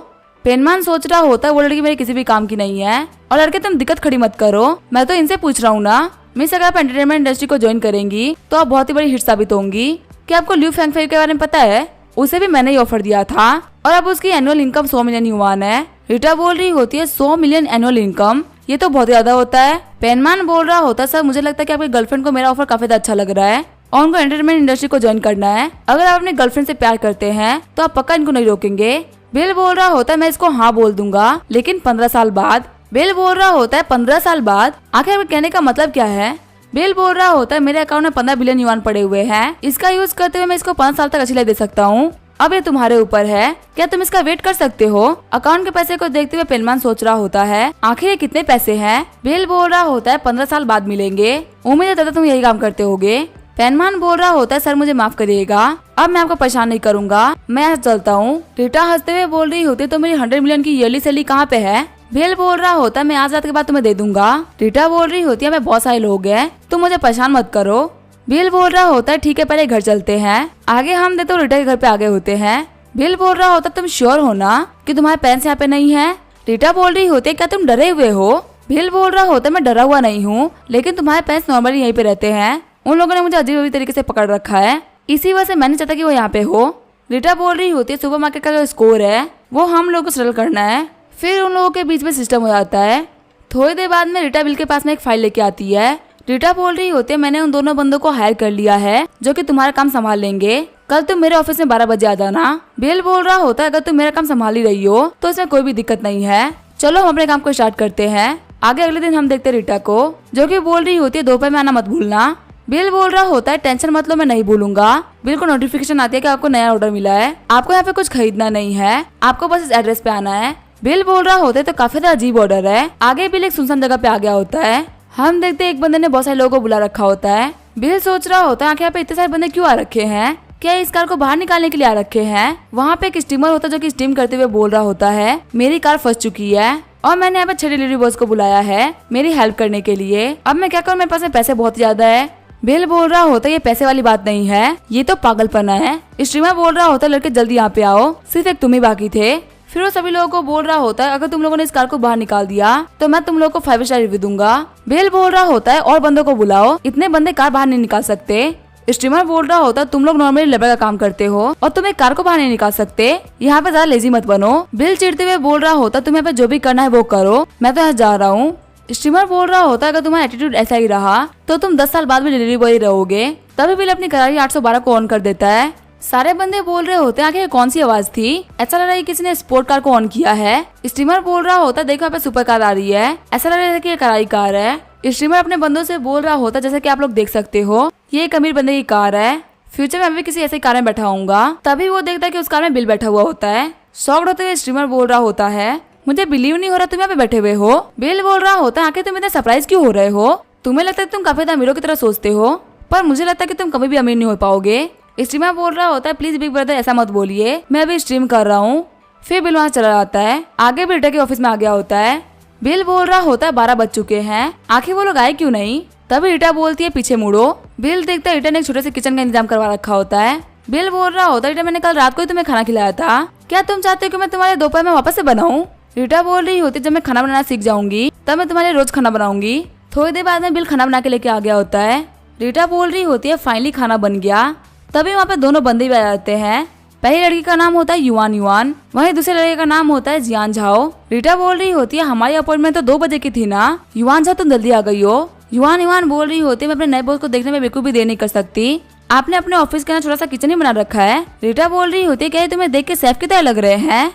पेनमान सोच रहा होता है, वो लड़की मेरे किसी भी काम की नहीं है और लड़के तुम दिक्कत खड़ी मत करो, मैं तो इनसे पूछ रहा हूँ ना, मिस अगर आप एंटरटेनमेंट इंडस्ट्री को ज्वाइन करेंगी तो आप बहुत ही बड़ी हिट साबित होंगी। क्या आपको ल्यू फैंगफेई के बारे में पता है? उसे भी मैंने ही ऑफर दिया था और अब उसकी एनुअल इनकम 100 मिलियन युआन है। रीटा बोल रही होती है, 100 मिलियन एनुअल इनकम, ये तो बहुत ज्यादा होता है। पेनमान बोल रहा होता है, सर मुझे लगता है कि आपकी गर्लफ्रेंड को मेरा ऑफर काफी अच्छा लग रहा है और उनको एंटरटेनमेंट इंडस्ट्री को ज्वाइन करना है। अगर आप अपने गर्लफ्रेंड से प्यार करते हैं तो आप पक्का इनको नहीं रोकेंगे। बिल बोल रहा होता है, मैं इसको हाँ बोल दूंगा, लेकिन 15 साल बाद। बिल बोल रहा होता है, 15 साल बाद? आखिर आपके कहने का मतलब क्या है? बिल बोल रहा होता है, मेरे अकाउंट में 15 बिलियन युआन पड़े हुए हैं, इसका यूज करते हुए मैं इसको 5 साल तक अच्छी लाइफ दे सकता हूँ, अब ये तुम्हारे ऊपर है, क्या तुम इसका वेट कर सकते हो? अकाउंट के पैसे को देखते हुए पेनमान सोच रहा होता है, आखिर ये कितने पैसे हैं? बिल बोल रहा होता है, 15 साल बाद मिलेंगे, उम्मीद है दादा तुम यही काम करते होगे। पेनमान बोल रहा होता है, सर मुझे माफ करिएगा, अब मैं आपको परेशान नहीं करूंगा, मैं आज चलता हूँ। रीटा हंसते हुए बोल रही होती है, तो मेरी 100 मिलियन की ईयरली सैलरी कहाँ पे है? बिल बोल रहा होता है, मैं आज रात के बाद तुम्हें दे दूंगा। रीटा बोल रही होती है, मैं बहुत सारे लोग हैं, तुम मुझे परेशान मत करो। बिल बोल रहा होता है, ठीक है पहले घर चलते हैं। आगे हम देखते रीटा के घर पे आगे होते हैं। बिल बोल रहा होता है, तुम श्योर हो ना कि तुम्हारे पेरेंट्स यहाँ पे नहीं है? रीटा बोल रही होती है, क्या तुम डरे हुए हो? बिल बोल रहा होता है, मैं डरा हुआ नहीं हूँ, लेकिन तुम्हारे पेरेंट्स नॉर्मली यहीं पे रहते हैं, उन लोगों ने मुझे अजीब अजीब तरीके से पकड़ रखा है, इसी वजह से मैंने चाहता कि वो यहाँ पे हो। रीटा बोल रही होती है, सुपरमार्केट का जो स्कोर है वो हम लोग को सेटल करना है, फिर उन लोगों के बीच में सिस्टम हो जाता है। थोड़ी देर बाद में रीटा बिल के पास में एक फाइल लेके आती है। रीटा बोल रही होती है, मैंने उन दोनों बंदों को हायर कर लिया है जो कि तुम्हारा काम संभाल लेंगे, कल तुम मेरे ऑफिस में 12 बजे आ जाना। बिल बोल रहा होता है, अगर तुम मेरा काम संभाल ही रही हो तो इसमें कोई भी दिक्कत नहीं है, चलो हम अपने काम को स्टार्ट करते हैं। आगे अगले दिन हम देखते रीटा को, जो कि बोल रही होती है, दोपहर में आना मत भूलना। बिल बोल रहा होता है, टेंशन मत लो मैं नहीं भूलूंगा। बिल को नोटिफिकेशन आती है कि आपको नया ऑर्डर मिला है, आपको यहाँ पे कुछ खरीदना नहीं है, आपको बस इस एड्रेस पे आना है। बिल बोल रहा होता है, तो काफी अजीब ऑर्डर है। आगे बिल एक सुनसान जगह पे आ गया होता है। हम देखते एक बंदे ने बहुत सारे लोगों को बुला रखा होता है। बिल सोच रहा होता है, आखिर यहाँ पे इतने सारे बंदे क्यों आ रखे हैं, क्या इस कार को बाहर निकालने के लिए आ रखे हैं? वहाँ पे एक स्टीमर होता है जो कि स्टीम करते हुए बोल रहा होता है, मेरी कार फंस चुकी है और मैंने यहाँ पे 6 डिलीवरी बॉयज को बुलाया है मेरी हेल्प करने के लिए, अब मैं क्या करूँ, मेरे पास में पैसे बहुत ज्यादा है। बिल बोल रहा होता है, ये पैसे वाली बात नहीं है, ये तो पागलपना है। स्टीमर बोल रहा होता है, लड़के जल्दी यहाँ पे आओ, सिर्फ एक तुम ही बाकी थे। फिर वो सभी लोगों को बोल रहा होता है, अगर तुम लोगों ने इस कार को बाहर निकाल दिया तो मैं तुम लोगों को 5 स्टार रिव्यू दूंगा। बिल बोल रहा होता है, और बंदों को बुलाओ, इतने बंदे कार बाहर नहीं निकाल सकते। स्टीमर बोल रहा होता है, तुम लोग नॉर्मली लेबर का काम करते हो और तुम एक कार को बाहर नहीं निकाल सकते, यहाँ पे ज्यादा लेजी मत बनो। बिल चिढ़ते हुए बोल रहा होता है, तुम्हें पे जो भी करना है वो करो, मैं तो यहाँ जा रहा हूँ। स्टीमर बोल रहा होता है, अगर तुम्हारा एटीट्यूड ऐसा ही रहा तो तुम 10 साल बाद भी डिलीवरी बॉय रहोगे। तभी बिल अपनी करारी 812 को ऑन कर देता है। सारे बंदे बोल रहे होते हैं, आखिर कौन सी आवाज थी, ऐसा लग रहा है किसी ने स्पोर्ट कार को ऑन किया है। स्टीमर बोल रहा होता है, देखो यहाँ पे सुपर कार आ रही है, ऐसा लग रहा है कि ये करारी कार है। स्टीमर अपने बंदों से बोल रहा होता है, जैसे कि आप लोग देख सकते हो ये एक अमीर बंदे की कार है, फ्यूचर में मैं भी किसी ऐसी कार में बैठा होऊंगा। तभी वो देखता है कि उस कार में बिल बैठा हुआ होता है। शॉक्ड होते हुए स्टीमर बोल रहा होता है, मुझे बिलीव नहीं हो रहा तुम यहाँ पे बैठे हुए हो। बिल बोल रहा होता है, आखिर तुम इतने सरप्राइज क्यों हो रहे हो, तुम्हें लगता है तुम काफी अमीरों की तरह सोचते हो, पर मुझे लगता है कि तुम कभी भी अमीर नहीं हो पाओगे। स्टीमर बोल रहा होता है, प्लीज बिग ब्रदर ऐसा मत बोलिए, मैं अभी स्ट्रीम कर रहा हूँ। फिर बिल वहाँ चला जाता है। आगे भी रीटा के ऑफिस में आ गया होता है। बिल बोल रहा होता है 12 बज चुके हैं, आखिर वो लोग आए क्यों नहीं। तभी रीटा बोलती है पीछे मुड़ो। बिल देखता है रीटा ने एक छोटे से किचन का इंतजाम करवा रखा होता है। बिल बोल रहा होता है रीटा मैंने कल रात को ही तुम्हें खाना खिलाया था, क्या तुम चाहते हो कि मैं तुम्हारे दोपहर में वापस से बनाऊं। रीटा बोल रही होती जब मैं खाना बनाना सीख जाऊंगी तब मैं तुम्हारे रोज खाना बनाऊंगी। थोड़ी देर बाद में बिल खाना बना के लेके आ गया होता है। रीटा बोल रही होती है फाइनली खाना बन गया। तभी वहाँ पे दोनों बंदे भी आ जाते हैं। पहली लड़की का नाम होता है युआन युआन, वहीं दूसरे लड़के का नाम होता है जियान झाओ। रीटा बोल रही होती है हमारी अपॉइंटमेंट तो 2 बजे की थी ना, युआन झाओ तुम जल्दी आ गई हो। युआन युआन बोल रही होती है मैं अपने नए बॉस को देखने में बिल्कुल भी देर नहीं कर सकती, आपने अपने ऑफिस के ना छोटा सा किचन ही बना रखा है। रीटा बोल रही होती है क्या तुम्हें देख के शेफ की तरह लग रहे हैं।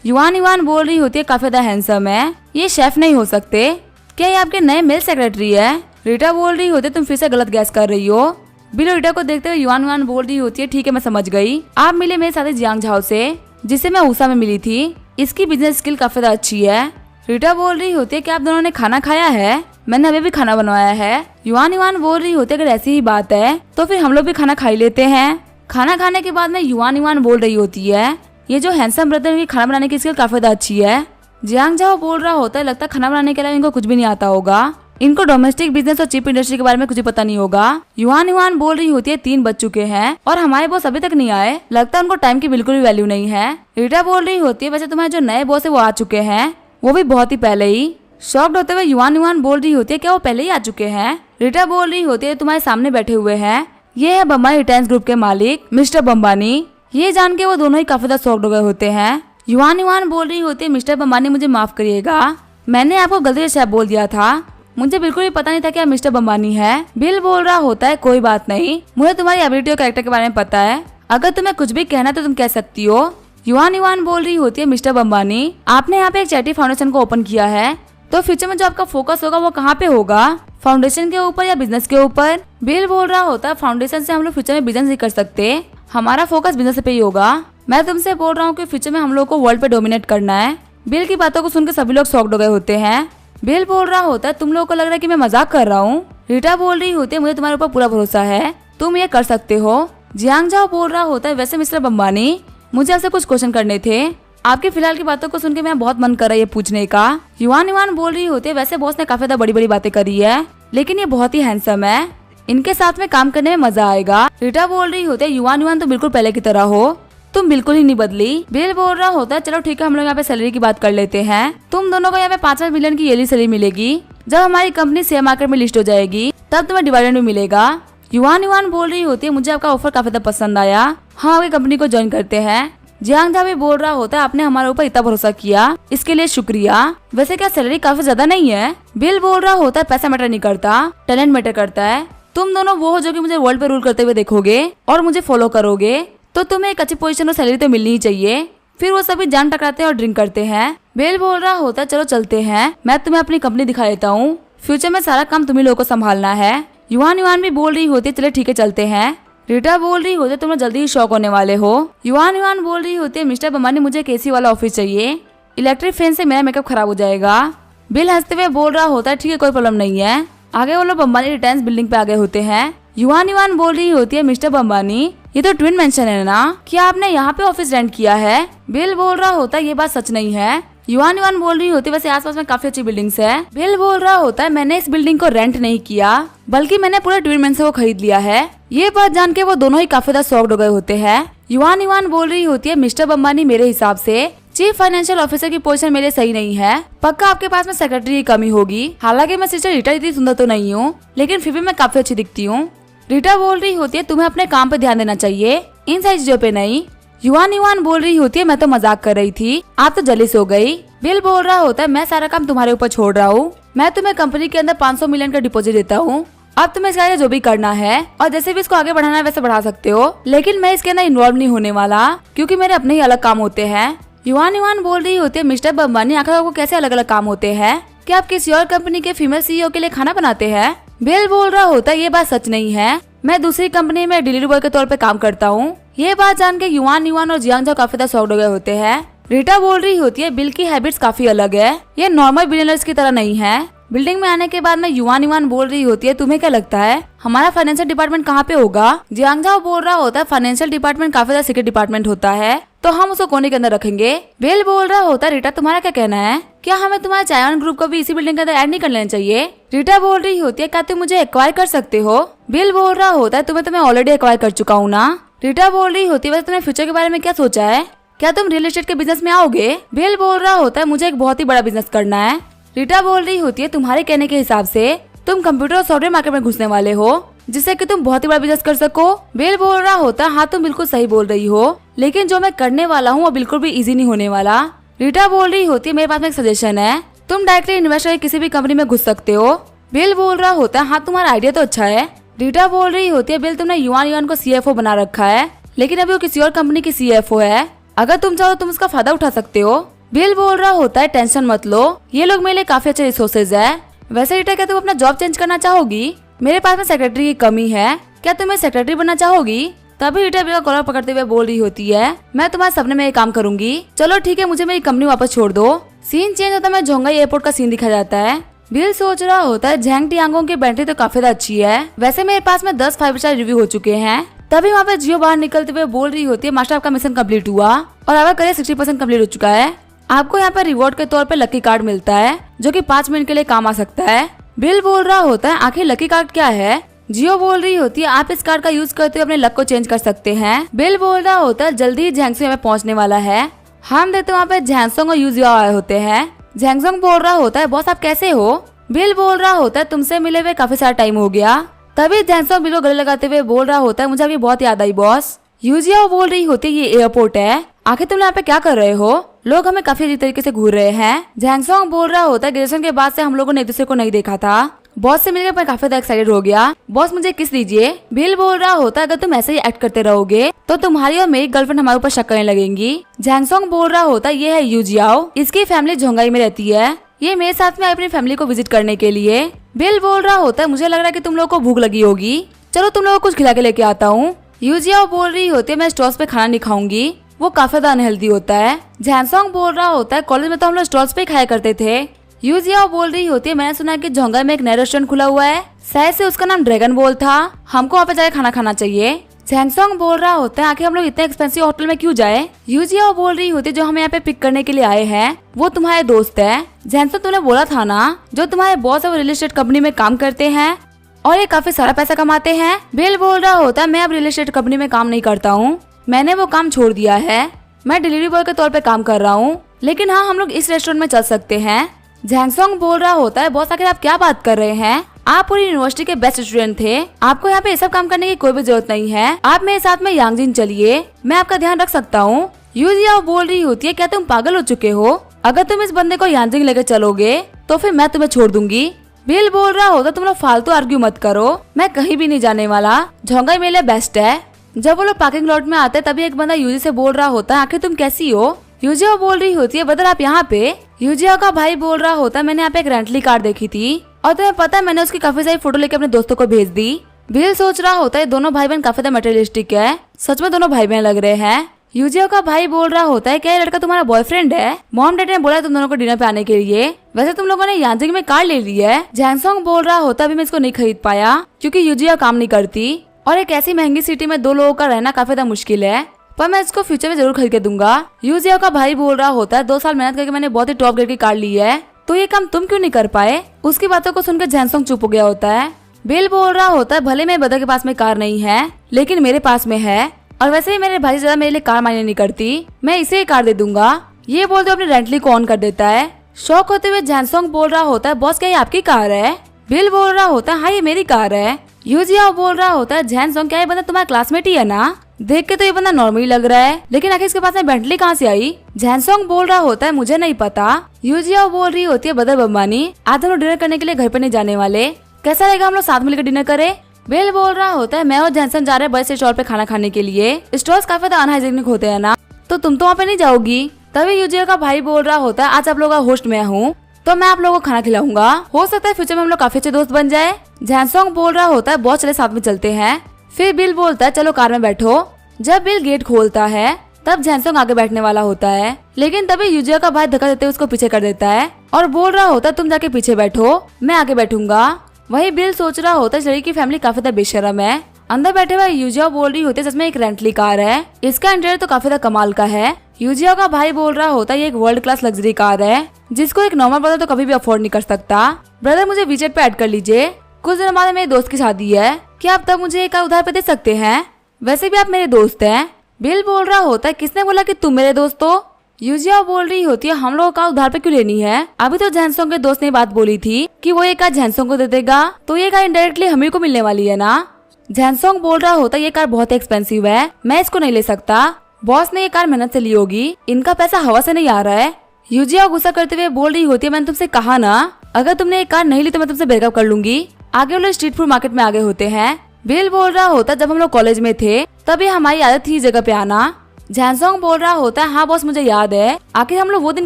युआन युआन बोल रही होती है काफी ज्यादा हैंडसम है, ये शेफ नहीं हो सकते, क्या ये आपके नए मेल सेक्रेटरी है। रीटा बोल रही होती है तुम फिर से गलत गैस कर रही हो। बिल रीटा को देखते हुए युआन युआन बोल रही होती है ठीक है मैं समझ गई, आप मिले मेरे साथी जियांग झाओ से जिसे मैं ऊषा में मिली थी, इसकी बिजनेस स्किल काफी ज्यादा अच्छी है। रीटा बोल रही होती है कि आप दोनों ने खाना खाया है, मैंने अभी भी खाना बनवाया है। युआन युआन बोल रही होती है अगर ऐसी ही बात है तो फिर हम लोग भी खाना खा ही लेते हैं। खाना खाने के बाद में युआन युआन बोल रही होती है ये जो हैंडसम ब्रदर की खाना बनाने की स्किल काफी ज्यादा अच्छी है। जियांग झाओ बोल रहा होता है लगता है खाना बनाने के अलावा इनको कुछ भी नहीं आता होगा, इनको डोमेस्टिक बिजनेस और चिप इंडस्ट्री के बारे में कुछ पता नहीं होगा। युआन युआन बोल रही होती है 3 बज चुके हैं और हमारे बॉस अभी तक नहीं आए, लगता है उनको टाइम की बिल्कुल भी वैल्यू नहीं है। रीटा बोल रही होती है वैसे तुम्हारे जो नए बॉस है वो आ चुके हैं, वो भी बहुत ही पहले ही। शॉक्ड होते हुए युआन युआन बोल रही होती है क्या वो पहले ही आ चुके हैं। रीटा बोल रही होती है तुम्हारे सामने बैठे हुए हैं, ये है बम्बानी रिटायर्स ग्रुप के मालिक मिस्टर बम्बानी। ये जान के वो दोनों ही काफी ज्यादा शॉक्ड हो गए होते हैं। युआन युआन बोल रही होती है मिस्टर बम्बानी मुझे माफ करिएगा, मैंने आपको गलती से शेफ बोल दिया था, मुझे बिल्कुल भी पता नहीं था कि आप मिस्टर बम्बानी है। बिल बोल रहा होता है कोई बात नहीं, मुझे तुम्हारी एबिलिटी और कैरेक्टर के बारे में पता है, अगर तुम्हें कुछ भी कहना तो तुम कह सकती हो। युआन युआन बोल रही होती है मिस्टर बम्बानी आपने यहाँ पे एक चैरिटी फाउंडेशन को ओपन किया है, तो फ्यूचर में जो आपका फोकस होगा वो कहाँ पे होगा, फाउंडेशन के ऊपर या बिजनेस के ऊपर। बिल बोल रहा होता है फाउंडेशन से हम लोग फ्यूचर में बिजनेस नहीं कर सकते, हमारा फोकस बिजनेस पे ही होगा। मैं तुमसे बोल रहा हूँ कि फ्यूचर में हम लोग को वर्ल्ड पे डोमिनेट करना है। बिल की बातों को सुनकर सभी लोग शॉक्ड हो गए होते हैं। बिल बोल रहा होता है तुम लोगों को लग रहा है कि मैं मजाक कर रहा हूँ। रीटा बोल रही होती है मुझे तुम्हारे ऊपर पूरा भरोसा है, तुम ये कर सकते हो। जियांग झाओ बोल रहा होता है वैसे मिस्टर बम्बानी मुझे आपसे कुछ क्वेश्चन करने थे, आपकी फिलहाल की बातों को सुन के मैं बहुत मन कर रहा है ये पूछने का। युआन युआन बोल रही होती है वैसे बॉस ने काफी ज्यादा बड़ी बड़ी बातें करी है, लेकिन ये बहुत ही हैंडसम है, इनके साथ में काम करने में मजा आएगा। रीटा बोल रही होती है युआन युआन तो बिल्कुल पहले की तरह हो, तुम बिल्कुल ही नहीं बदली। बिल बोल रहा होता है चलो ठीक है हम लोग यहाँ पे सैलरी की बात कर लेते हैं, तुम दोनों को यहाँ पे 5 मिलियन की ईयरली सैलरी मिलेगी, जब हमारी कंपनी शेयर मार्केट में लिस्ट हो जाएगी तब तुम्हें डिविडेंड भी मिलेगा। युआन युआन बोल रही होती है मुझे आपका ऑफर काफी ज्यादा पसंद आया, हाँ आपकी कंपनी को ज्वाइन करते हैं। जियांग झाओ भी बोल रहा होता है आपने हमारे ऊपर इतना भरोसा किया इसके लिए शुक्रिया, वैसे क्या सैलरी काफी ज्यादा नहीं है। बिल बोल रहा होता है पैसा मैटर नहीं करता, टैलेंट मैटर करता है, तुम दोनों वो हो जो कि मुझे वर्ल्ड पे रूल करते हुए देखोगे और मुझे फॉलो करोगे तो तुम्हें एक अच्छी पोजीशन और सैलरी तो मिलनी ही चाहिए। फिर वो सभी जान टकराते हैं और ड्रिंक करते हैं। बिल बोल रहा होता है चलो चलते हैं, मैं तुम्हें अपनी कंपनी दिखा देता हूँ, फ्यूचर में सारा काम तुम्ही लोगों को संभालना है। युआन युआन भी बोल रही होती है चले ठीक है चलते हैं। रीटा बोल रही होती है तुम लोग जल्दी ही शॉक होने वाले हो। युआन युआन बोल रही होती है मिस्टर बम्बानी मुझे एक एसी वाला ऑफिस चाहिए, इलेक्ट्रिक फैन से मेरा मेकअप खराब हो जाएगा। बिल हंसते हुए बोल रहा होता है ठीक है कोई प्रॉब्लम नहीं है। आगे वो लोग बम्बानी रिटायर्स बिल्डिंग पे आ गए होते हैं। युआन युआन बोल रही होती है मिस्टर बम्बानी ये तो ट्विन मेंशन है ना, क्या आपने यहाँ पे ऑफिस रेंट किया है। बिल बोल रहा होता है ये बात सच नहीं है। युआन युआन बोल रही होती है वैसे आसपास में काफी अच्छी बिल्डिंग्स है। बिल बोल रहा होता है मैंने इस बिल्डिंग को रेंट नहीं किया बल्कि मैंने पूरे ट्विन मेंशन को खरीद लिया है। ये बात जान के वो दोनों ही काफी ज्यादा शॉक्ड हो गए होते हैं। युआन युआन बोल रही होती है मिस्टर बम्बानी मेरे हिसाब से चीफ फाइनेंशियल ऑफिसर की पोजीशन मेरे सही नहीं है, पक्का आपके पास में सेक्रेटरी की कमी होगी। हालांकि मैं सिस्टर रीटा इतनी सुंदर तो नहीं हूँ, लेकिन फिर भी मैं काफी अच्छी दिखती हूँ। रीटा बोल रही होती है तुम्हें अपने काम पे ध्यान देना चाहिए, इन सारी चीजों पे नहीं। युआन युआन बोल रही होती है मैं तो मजाक कर रही थी, आप तो जलीस हो गई। बिल बोल रहा होता है मैं सारा काम तुम्हारे ऊपर छोड़ रहा हूँ, मैं तुम्हें कंपनी के अंदर 500 मिलियन का डिपॉजिट देता हूँ, अब तुम्हें इसके आगे जो भी करना है और जैसे भी इसको आगे बढ़ाना है वैसे बढ़ा सकते हो, लेकिन मैं इसके अंदर इन्वॉल्व नहीं होने वाला क्योंकि मेरे अपने ही अलग काम होते हैं। युआन युआन बोल रही होती है मिस्टर बम्बानी आखिर आपको कैसे अलग अलग काम होते हैं, क्या आप किसी और कंपनी के फीमेल सीईओ के लिए खाना बनाते हैं। बिल बोल रहा होता है ये बात सच नहीं है, मैं दूसरी कंपनी में डिलीवरी बॉय के तौर पे काम करता हूँ। ये बात जान के युआन युआन और जियांग झाओ काफी ज्यादा शॉक्ड हो गए होते हैं। रीटा बोल रही होती है बिल की हैबिट्स काफी अलग है, ये नॉर्मल बिलियनर्स की तरह नहीं है, बिल्डिंग में आने के बाद मैं युवान युवान बोल रही होती है, तुम्हें क्या लगता है हमारा फाइनेंशियल डिपार्टमेंट कहाँ पे होगा? जियांग झाओ बोल रहा होता है, फाइनेंशियल डिपार्टमेंट काफी ज्यादा सीक्रेट डिपार्टमेंट होता है, तो हम उसको कोने के अंदर रखेंगे। बेल बोल रहा होता है, रीटा तुम्हारा क्या कहना है? क्या हमें तुम्हारे चायन ग्रुप को भी इसी बिल्डिंग के अंदर ऐड नहीं कर लेना चाहिए? रीटा बोल रही होती है, क्या तुम मुझे एक्वायर कर सकते हो? बिल बोल रहा होता है, तुम्हें ऑलरेडी एक्वायर कर चुका हूँ ना। रीटा बोल रही होती है, वैसे तुमने फ्यूचर के बारे में क्या सोचा है? क्या तुम रियल एस्टेट के बिजनेस में आओगे? बिल बोल रहा होता है, मुझे एक बहुत ही बड़ा बिजनेस करना है। रीटा बोल रही होती है, तुम्हारे कहने के हिसाब से तुम कंप्यूटर और सॉफ्टवेयर मार्केट में घुसने वाले हो, जिससे कि तुम बहुत ही बड़ा बिजनेस कर सको। बिल बोल रहा होता है, हाँ तुम बिल्कुल सही बोल रही हो, लेकिन जो मैं करने वाला हूँ वो बिल्कुल भी इजी नहीं होने वाला। रीटा बोल रही होती है, मेरे पास में एक सजेशन है, तुम डायरेक्टली इन्वेस्ट करके किसी भी कंपनी में घुस सकते हो। बिल बोल रहा होता है, हाँ तुम्हारा आइडिया तो अच्छा है। रीटा बोल रही होती है, बिल तुमने युवान युवान को सीएफओ बना रखा है, लेकिन अभी वो किसी और कंपनी की सीएफओ है, अगर तुम चाहो तो तुम उसका फायदा उठा सकते हो। बिल बोल रहा होता है, टेंशन मत लो, ये लोग मेरे लिए काफी अच्छे रिसोर्सेज है। वैसे रीटा, क्या तुम अपना जॉब चेंज करना चाहोगी? मेरे पास में सेक्रेटरी की कमी है, क्या तुम्हें सेक्रेटरी बनना चाहोगी? तभी रीटा बिल का कॉलर पकड़ते हुए बोल रही होती है, मैं तुम्हारे सपने में ये काम करूंगी, चलो ठीक है, मुझे मेरी कंपनी वापस छोड़ दो। सीन चेंज होता है, झोंगाई एयरपोर्ट का सीन दिखा जाता है। बिल सोच रहा होता है, झैंग टियांगों की बैटरी तो काफी अच्छी है, वैसे मेरे पास में 10 5 स्टार रिव्यू हो चुके हैं। तभी वहाँ पे जियो बाहर निकलते हुए बोल रही होती है, मास्टर आपका मिशन कंप्लीट हुआ और आपका करियर 60% कंप्लीट हो चुका है। आपको यहाँ पे रिवॉर्ड के तौर पे लकी कार्ड मिलता है, जो कि 5 मिनट के लिए काम आ सकता है। बिल बोल रहा होता है, आखिर लकी कार्ड क्या है? जियो बोल रही होती है, आप इस कार्ड का यूज करते हुए अपने लक को चेंज कर सकते हैं। बिल बोल रहा होता है, जल्दी ही झैंगसोंग में पहुँचने वाला है। हम देखते वहाँ पे झैंगसोंग और यूजियो आए होते हैं। झैंगसोंग बोल रहा होता है, बॉस आप कैसे हो? बिल बोल रहा होता है, तुमसे मिले हुए काफी सारा टाइम हो गया। तभी झैंगसोंग बिल को गले लगाते हुए बोल रहा होता है, मुझे अभी बहुत याद आई बॉस। यूजियो बोल रही होती है, ये एयरपोर्ट है, आखिर तुम यहाँ पे क्या कर रहे हो? लोग हमें काफी अजीब तरीके से घूर रहे हैं। झैंगसोंग बोल रहा होता है, ग्रेजुएशन के बाद से हम लोगों ने एक दूसरे को नहीं देखा था, बॉस से मिलकर मैं काफी ज्यादा एक्साइटेड हो गया, बॉस मुझे किस दीजिए। बिल बोल रहा होता है, अगर तुम ऐसे ही एक्ट करते रहोगे तो तुम्हारी और मेरी गर्लफ्रेंड हमारे ऊपर शक करने लगेंगी। झैंगसोंग बोल रहा होता है, ये है यूजियाओ, इसकी फैमिली झोंगाई में रहती है, ये मेरे साथ में अपनी फैमिली को विजिट करने के लिए। बिल बोल रहा होता है, मुझे लग रहा है कि तुम लोगों को भूख लगी होगी, चलो तुम लोगों को कुछ खिला के लेके आता हूँ। यूजियाओ बोल रही होती है, मैं स्टॉल्स पे खाना नहीं खाऊंगी, वो काफी ज्यादा अनहेल्दी होता है। झैंगसोंग बोल रहा होता है, कॉलेज में तो हम लोग स्टॉल्स पे खाया करते थे। यूजियाओ बोल रही होती है, मैंने सुना कि झोंगा में एक नया रेस्टोरेंट खुला हुआ है, शायद से उसका नाम ड्रैगन बॉल था, हमको वहाँ पे जाकर खाना खाना चाहिए। झैंगसोंग बोल रहा होता है, आखिर हम लोग इतने एक्सपेंसिव होटल में क्यों जाए? यूजियाओ बोल रही होती है, जो हमें यहाँ पे पिक करने के लिए आए हैं वो तुम्हारे दोस्त है। झैंगसोंग, तुमने बोला था ना, जो तुम्हारे बॉस है वो रियल एस्टेट कंपनी में काम करते हैं और ये काफी सारा पैसा कमाते हैं। बिल बोल रहा होता है, मैं अब रियल एस्टेट कंपनी में काम नहीं करता हूँ, मैंने वो काम छोड़ दिया है, मैं डिलीवरी बॉय के तौर पे काम कर रहा हूँ, लेकिन हाँ हम लोग इस रेस्टोरेंट में चल सकते हैं। झैंगसोंग बोल रहा होता है, बॉस आखिर आप क्या बात कर रहे हैं, आप पूरी यूनिवर्सिटी के बेस्ट स्टूडेंट थे, आपको यहाँ पे ये सब काम करने की कोई भी जरूरत नहीं है, आप मेरे साथ में यांगजिन चलिए, मैं आपका ध्यान रख सकता हूँ। यूजियाओ बोल रही होती है, क्या तुम पागल हो चुके हो? अगर तुम इस बंदे को यांगजिन लेकर चलोगे तो फिर मैं तुम्हें छोड़ दूंगी। बिल बोल रहा होता, तुम लोग फालतू आर्ग्यू मत करो, मैं कहीं भी नहीं जाने वाला, झोंगाई मेरे लिए बेस्ट है। जब वो लोग पार्किंग लॉट में आते तभी एक बंदा यूजी से बोल रहा होता है, आखिर तुम कैसी हो? यूजियाओ बोल रही होती है, बदर आप यहाँ पे? यूजियाओ का भाई बोल रहा होता है, मैंने यहाँ पे एक रेंटली कार देखी थी और तुम्हें पता है मैंने उसकी काफी सारी फोटो लेके अपने दोस्तों को भेज दी। बिल सोच रहा होता है, दोनों भाई बहन काफी ज्यादा मटेरियलिस्टिक है, सच में दोनों भाई बहन लग रहे हैं। यूजियाओ का भाई बोल रहा होता है, क्या ये लड़का तुम्हारा बॉयफ्रेंड है? मॉम डैडी ने बोला तुम दोनों को डिनर पे आने के लिए, वैसे तुम लोगों ने यांगजिन में कार ले ली है। झैंगसोंग बोल रहा होता है, अभी मैं इसको नहीं खरीद पाया क्योंकि यूजियाओ काम नहीं करती और एक ऐसी महंगी सिटी में 2 लोगों का रहना काफी ज्यादा मुश्किल है, पर मैं इसको फ्यूचर में जरूर खरीद के दूंगा। यूजियाओ का भाई बोल रहा होता है, 2 साल मेहनत करके मैंने बहुत ही टॉप ग्रेड की कार ली है, तो ये काम तुम क्यों नहीं कर पाए? उसकी बातों को सुनकर झैंगसोंग चुप हो गया होता है। बिल बोल रहा होता है, भले मेरे ब्रदर के पास में कार नहीं है लेकिन मेरे पास में है, और वैसे ही मेरे भाई ज्यादा मेरे लिए कार मायने नहीं करती, मैं इसे ही कार दे दूंगा। ये बोलते अपनी रेंटली को ऑन कर देता है। शौक होते हुए झैंगसोंग बोल रहा होता है, बॉस क्या ये आपकी कार है? बिल बोल रहा होता है, हाँ ये मेरी कार है। यूजियाओ बोल रहा होता है, झैंगसोंग क्या ये बंदा तुम्हारा क्लासमेट ही है ना? देख के तो ये बंदा नॉर्मली लग रहा है, लेकिन आखिर इसके पास में बेंटली कहाँ से आई? झैंगसोंग बोल रहा होता है, मुझे नहीं पता। यूजियाओ बोल रही होती है, बदर बम्बानी, आज हम लोग डिनर करने के लिए घर पे नहीं जाने वाले, कैसा रहेगा हम लोग साथ मिलकर डिनर करें? बिल बोल रहा होता है, मैं और झैंगसोंग जा रहे हैं बड़े से स्टॉल पे खाना खाने के लिए, स्टॉल्स काफी ज्यादा अनहाइजीनिक होते हैं ना, तो तुम तो वहाँ पे नहीं जाओगी। तभी यूजियाओ का भाई बोल रहा होता है, आज आप लोगों का होस्ट मैं हूँ तो मैं आप लोगों को खाना खिलाऊंगा, हो सकता है फ्यूचर में हम लोग काफी अच्छे दोस्त बन जाए। झैंगसोंग बोल रहा होता है, बहुत चले साथ में चलते हैं। फिर बिल बोलता है, चलो कार में बैठो। जब बिल गेट खोलता है तब झैनसोंग आगे बैठने वाला होता है, लेकिन तभी यूजिया का भाई धक्का देते हुए उसको पीछे कर देता है और बोल रहा होता है तुम जाके पीछे बैठो, मैं आगे बैठूंगा। वही बिल सोच रहा होता है इस लड़की की फैमिली काफी ज्यादा बेशर्म है। अंदर बैठे हुए यूजिया बोल रही होती है सच में एक रेंटली कार है, इसका इंटीरियर तो काफी ज्यादा कमाल का है। यूजिया का भाई बोल रहा होता है ये एक वर्ल्ड क्लास लग्जरी कार है जिसको एक नॉर्मल ब्रदर तो कभी भी अफोर्ड नहीं कर सकता। ब्रदर मुझे वीचेट पे ऐड कर लीजिए, कुछ दिनों बाद मेरे दोस्त की शादी है, क्या आप तब मुझे एक कार उधार पे दे सकते हैं? वैसे भी आप मेरे दोस्त हैं। बिल बोल रहा होता है किसने बोला कि तुम मेरे दोस्त हो? यूजिया बोल रही होती है हम लोग का उधार पे क्यों लेनी है, अभी तो झैनसोंग के दोस्त ने बात बोली थी कि वो ये कार झैनसोंग को दे देगा, तो ये कार इनडायरेक्टली हमें को मिलने वाली है ना। झैनसोंग बोल रहा होता है ये कार बहुत एक्सपेंसिव है, मैं इसको नहीं ले सकता, बॉस ने ये कार मेहनत से ली होगी, इनका पैसा हवा से नहीं आ रहा है। यूजिया गुस्सा करते हुए बोल रही होती है मैंने तुमसे कहा ना अगर तुमने ये कार नहीं ली तो मैं तुमसे ब्रेकअप कर लूंगी। आगे वो लोग स्ट्रीट फूड मार्केट में आगे होते हैं। बिल बोल रहा होता जब हम लोग कॉलेज में थे तभी हमारी आदत थी जगह पे आना। झैनसोंग बोल रहा होता है हाँ बॉस मुझे याद है, आखिर हम लोग वो दिन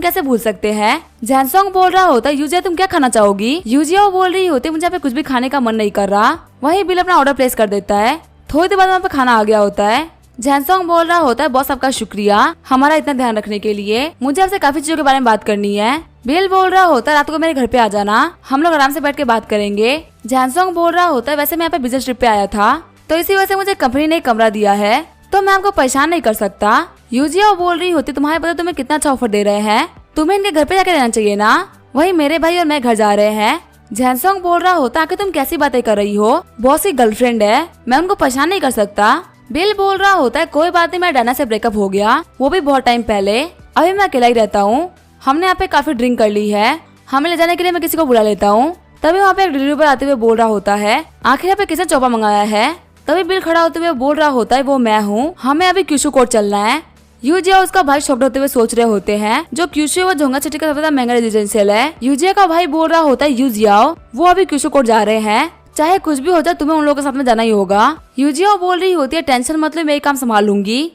कैसे भूल सकते हैं। झैनसोंग बोल रहा होता है यूजिया तुम क्या खाना चाहोगी? यूजिया बोल रही होती है मुझे यहाँ पे कुछ भी खाने का मन नहीं कर रहा। वही बिल अपना ऑर्डर प्लेस कर देता है, थोड़ी देर बाद वहाँ पे खाना आ गया होता है। झैनसोंग बोल रहा होता है बॉस आपका शुक्रिया हमारा इतना ध्यान रखने के लिए, मुझे आपसे काफी चीजों के बारे में बात करनी है। बिल बोल रहा होता है रात को मेरे घर पे आ जाना, हम लोग आराम से बैठ के बात करेंगे। झैनसोंग बोल रहा होता है वैसे मैं यहाँ पे बिजनेस ट्रिप पे आया था तो इसी वजह से मुझे कंपनी ने कमरा दिया है, तो मैं आपको परेशान नहीं कर सकता। यूजिया बोल रही होती तुम्हारे पता तुम्हें कितना अच्छा ऑफर दे रहे हैं, तुम्हें इनके घर पे जाके रहना चाहिए ना। वही मेरे भाई और मैं घर जा रहे हैं। झैनसोंग बोल रहा होता आखिर तुम कैसी बातें कर रही हो, बॉस की गर्लफ्रेंड है, मैं उनको परेशान नहीं कर सकता। बिल बोल रहा होता है कोई बात नहीं, मेरा डायना से ब्रेकअप हो गया, वो भी बहुत टाइम पहले, अभी मैं अकेला ही रहता हूँ, हमने यहाँ पे काफी ड्रिंक कर ली है, हमें ले जाने के लिए मैं किसी को बुला लेता हूँ। तभी वहाँ पे एक डिलीवरी बॉय आते हुए बोल रहा होता है आखिर यहाँ पे किसने चौपा मंगाया है। तभी बिल खड़ा होते हुए बोल रहा होता है वो मैं हूँ, हमें अभी क्यूशु कोर्ट चलना है। यूजिया उसका भाई शॉक्ड होते हुए सोच रहे होते हैं जो क्यूशु वो झोंगा सिटी का सबसे ज्यादा महंगा रेजिडेंशियल है। यूजिया का भाई बोल रहा होता है यूजियाओ वो अभी क्यूशु कोर्ट जा रहे हैं, चाहे कुछ भी हो जाए तुम्हें उन लोगों के साथ में जाना ही होगा। यूजिया बोल रही होती है टेंशन मत लो, मैं काम संभाल लूंगी।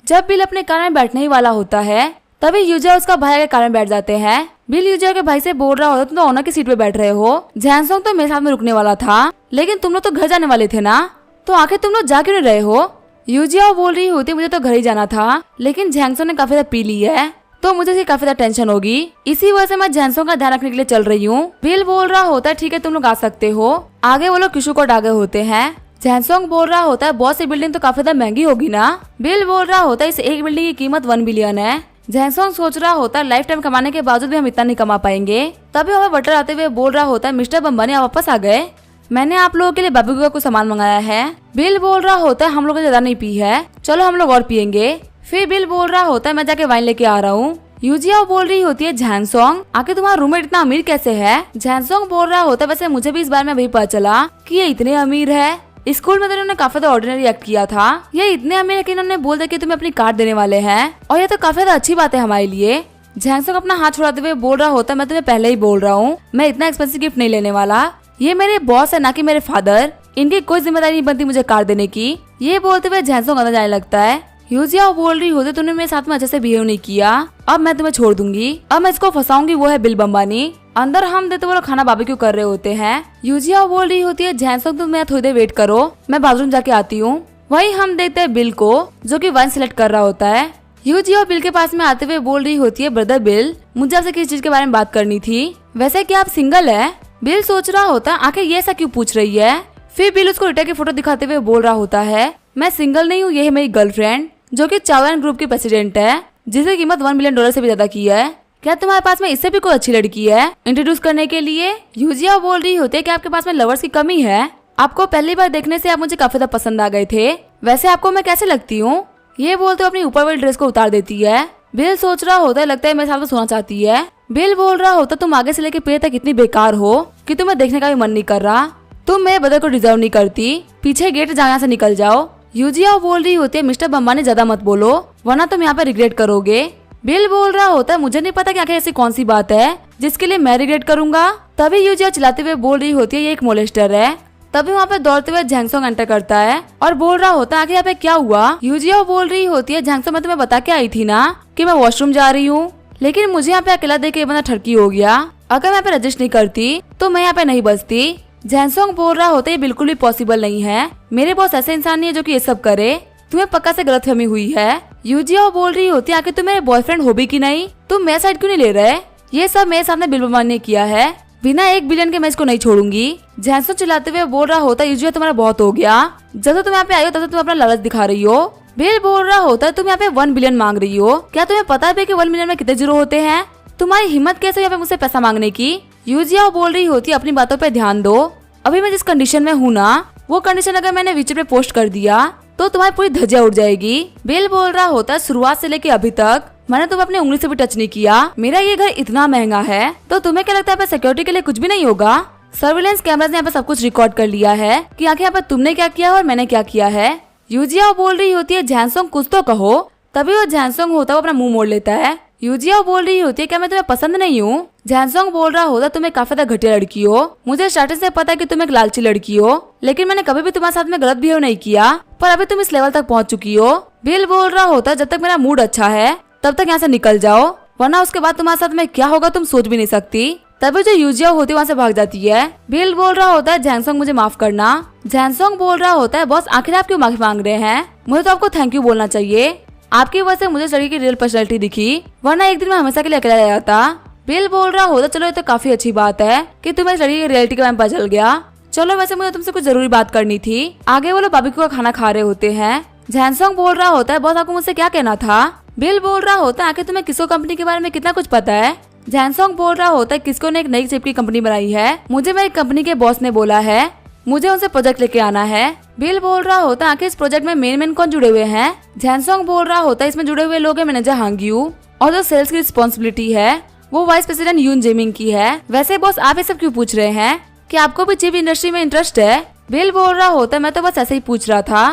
जब बिल अपने कार में बैठने ही वाला होता है तभी यूजिया उसका भाई के कार में बैठ जाते हैं। बिल यूजिया के भाई से बोल रहा होता तुम तो ऑनर की सीट पे बैठ रहे हो, झैनसोंग तो मेरे साथ में रुकने वाला था, लेकिन तुम लोग तो घर जाने वाले थे ना, तो आखिर तुम लोग जा क्यों नहीं रहे हो? यूजिया बोल रही होती मुझे तो घर ही जाना था, लेकिन झैनसोंग ने काफी ज्यादा पी ली है तो मुझे इसकी काफी ज्यादा टेंशन होगी, इसी वजह से मैं झैनसोंग का ध्यान रखने के लिए चल रही हूँ। बिल बोल रहा होता है ठीक है तुम लोग आ सकते हो। आगे वो लोग क्यूशु कोर्ट आगे होते हैं। झैनसोंग बोल रहा होता है बॉस ये बिल्डिंग तो काफी ज्यादा महंगी होगी ना। बिल बोल रहा होता है इस एक बिल्डिंग की कीमत 1 बिलियन है। झैनसोंग सोच रहा होता है लाइफ टाइम कमाने के बावजूद भी हम इतना नहीं कमा पाएंगे। तभी हमें बटर आते हुए बोल रहा होता है मिस्टर बम्बानी आप वापस आ गए, मैंने आप लोगों के लिए बाबू का कुछ सामान मंगाया है। बिल बोल रहा होता है हम लोगों ने ज्यादा नहीं पी है, चलो हम लोग और पियेंगे। फिर बिल बोल रहा होता है मैं जाके वाइन लेके आ रहा हूँ। यूजिया बोल रही होती है झैनसोंग आखिर तुम्हारा रूममेट इतना अमीर कैसे है? झैनसोंग बोल रहा होता है वैसे मुझे भी इस बारे में वही पता चला कि ये इतने अमीर है, स्कूल में तो इन्होंने काफी ज्यादा ऑर्डिनरी एक्ट किया था, ये इतने अमीर है कि इन्होंने बोल दिया कि तुम्हें अपनी कार देने वाले हैं और ये तो काफी ज्यादा अच्छी बात है हमारे लिए। झैनसोंग अपना हाथ छुड़ाते हुए बोल रहा होता है मैं तुम्हें पहले ही बोल रहा हूँ मैं इतना एक्सपेंसिव गिफ्ट नहीं लेने वाला, ये मेरे बॉस है ना कि मेरे फादर, इनकी कोई जिम्मेदारी नहीं बनती मुझे कार देने की। ये बोलते हुए झैनसोंग अंदर जाने लगता है। यूजिया बोल रही होती तुमने मेरे साथ में अच्छे से बिहेव नहीं किया, अब मैं तुम्हें छोड़ दूंगी, अब मैं इसको फंसाऊंगी, वो है बिल बम्बानी। अंदर हम देते वो लोग खाना बारबेक्यू कर रहे होते हैं। यूजिया बोल रही होती है झैनसोंग तुम मेरा थोड़ी देर वेट करो, मैं बाथरूम जाके आती हूँ। वही हम देखते हैं बिल को जो कि वाइन सिलेक्ट कर रहा होता है। यूजिया बिल के पास में आते हुए बोल रही होती है ब्रदर बिल मुझे आपसे किसी चीज के बारे में बात करनी थी, वैसे क्या आप सिंगल है? बिल सोच रहा होता है आखिर ये ऐसा क्यों पूछ रही है। फिर बिल उसको रिटा की फोटो दिखाते हुए बोल रहा होता है मैं सिंगल नहीं हूँ, ये है मेरी गर्लफ्रेंड जो कि चावलान ग्रुप की प्रेसिडेंट है जिसकी कीमत $1 बिलियन से भी ज्यादा की है। क्या तुम्हारे पास में इससे भी कोई अच्छी लड़की है इंट्रोड्यूस करने के लिए? यूजिया बोल रही होती है कि आपके पास में लवर्स की कमी है, आपको पहली बार देखने से आप मुझे काफी ज्यादा पसंद आ गए थे, वैसे आपको मैं कैसे लगती हूँ? ये बोलते अपनी ऊपर वाली ड्रेस को उतार देती है। बिल सोच रहा होता है लगता है मेरे साथ में सोना चाहती है। बिल बोल रहा होता तुम आगे से लेके पैर तक इतनी बेकार हो कि तुम्हें देखने का भी मन नहीं कर रहा, तुम मेरे ब्रदर को डिजर्व नहीं करती, पीछे गेट जहाँ से निकल जाओ। यूजिया बोल रही होती है मिस्टर बम्बानी ज्यादा मत बोलो वरना तुम यहाँ पे रिग्रेट करोगे। बिल बोल रहा होता है मुझे नहीं पता कि आखिर ऐसी कौन सी बात है जिसके लिए मैं रिग्रेट करूंगा। तभी यूजिया चिल्लाते हुए बोल रही होती है ये एक मोलेस्टर है। तभी वहाँ पे दौड़ते हुए झैनसोंग एंटर करता है और बोल रहा होता है आखिर यहाँ पे क्या हुआ? यूजिया बोल रही होती है झैनसोंग मैं तुम्हें बता के आई थी ना कि मैं वॉशरूम जा रही हूँ, लेकिन मुझे यहाँ पे अकेला देख के ये बंदा ठरकी हो गया, अगर मैं यहाँ पे रजिस्ट नहीं करती तो मैं यहाँ पे नहीं बचती। झैनसोंग बोल रहा होता है ये बिल्कुल भी पॉसिबल नहीं है, मेरे बॉस ऐसे इंसान नहीं है जो कि ये सब करे, तुम्हें पक्का से गलतफहमी हुई है। यूजिया बोल रही होती है आखिर तुम मेरे बॉयफ्रेंड हो भी कि नहीं, तुम मेरा साइड क्यों नहीं ले रहे? ये सब मेरे सामने बिलबुमान ने किया है, बिना 1 बिलियन के मैं इसको नहीं छोड़ूंगी। जैनसोंग चिल्लाते हुए बोल रहा होता है यूजिया तुम्हारा बहुत हो गया, जब से तुम यहाँ पे आई हो तब से तुम अपना लालच दिखा रही हो। बिल बोल रहा होता है तुम यहाँ पे 1 बिलियन मांग रही हो, क्या तुम्हें पता है कि 1 मिलियन में कितने जीरो होते हैं? तुम्हारी हिम्मत कैसे यहाँ पे मुझसे पैसा मांगने की? यूजिया बोल रही होती है अपनी बातों पे ध्यान दो, अभी मैं जिस कंडीशन में हूँ ना, वो कंडीशन अगर मैंने विचर पे पोस्ट कर दिया तो तुम्हारी पूरी धज्जियां उड़ जाएगी। बिल बोल रहा होता है शुरुआत से लेके अभी तक मैंने तुम्हें अपनी उंगली से भी टच नहीं किया, मेरा ये घर इतना महंगा है तो तुम्हें क्या लगता है सिक्योरिटी के लिए कुछ भी नहीं होगा? सर्विलेंस कैमरास ने यहाँ पे सब कुछ रिकॉर्ड कर लिया है कि आखिर यहाँ पे तुमने क्या किया और मैंने क्या किया है। यूजिया बोल रही होती है जैनसोंग कुछ तो कहो, तभी वो जैनसोंग होता है वो अपना मुंह मोड़ लेता है। यूजिया बोल रही होती है क्या मैं तुम्हें पसंद नहीं हूँ? जैनसोंग बोल रहा होता तुम एक काफी ज्यादा घटिया लड़की हो, मुझे स्टार्टिंग से पता है कि तुम एक लालची लड़की हो, लेकिन मैंने कभी भी तुम्हारे साथ में गलत बिहेव नहीं किया, पर अभी तुम इस लेवल तक पहुँच चुकी हो। बिल बोल रहा होता जब तक मेरा मूड अच्छा है तब तक यहाँ से निकल जाओ, वरना उसके बाद तुम्हारे साथ में क्या होगा तुम सोच भी नहीं सकती। तभी जो यूजिया होती है वहाँ से भाग जाती है। बिल बोल रहा होता है जैनसोंग मुझे माफ करना। जैनसोंग बोल रहा होता है बॉस आखिर आप क्यों माफी मांग रहे हैं? मुझे तो आपको थैंक यू बोलना चाहिए, आपकी वजह से मुझे लड़की की रियल पर्सनैलिटी दिखी, वरना एक दिन मैं हमेशा के लिए अकेला रह जाता। बिल बोल रहा होता चलो ये तो काफी अच्छी बात है कि तुम्हें लड़की की रियलिटी के बारे में पता चल गया। चलो वैसे मुझे तुमसे कुछ जरूरी बात करनी थी। आगे वो लोग बारबेक्यू का खाना खा रहे होते हैं। जैनसोंग बोल रहा होता है बॉस आपको मुझसे क्या कहना था? बिल बोल रहा होता है आखिर तुम्हें किसको कंपनी के बारे में कितना कुछ पता है? जैनसोंग बोल रहा होता है किसको ने एक नई चिप की कंपनी बनाई है, मुझे मेरी कंपनी के बॉस ने बोला है, मुझे उनसे प्रोजेक्ट लेके आना है। बिल बोल रहा होता है आखिर इस प्रोजेक्ट में मेन कौन जुड़े हुए हैं? जैनसोंग बोल रहा होता है इसमें जुड़े हुए लोग हैं मैनेजर हांग्यू, और जो सेल्स की रिस्पॉन्सिबिलिटी है वो वाइस प्रेसिडेंट यून जेमिंग की है। वैसे बॉस आप ये सब क्यों पूछ रहे हैं, कि आपको भी चिप इंडस्ट्री में इंटरेस्ट है? बिल बोल रहा होता है मैं तो बस ऐसे ही पूछ रहा था,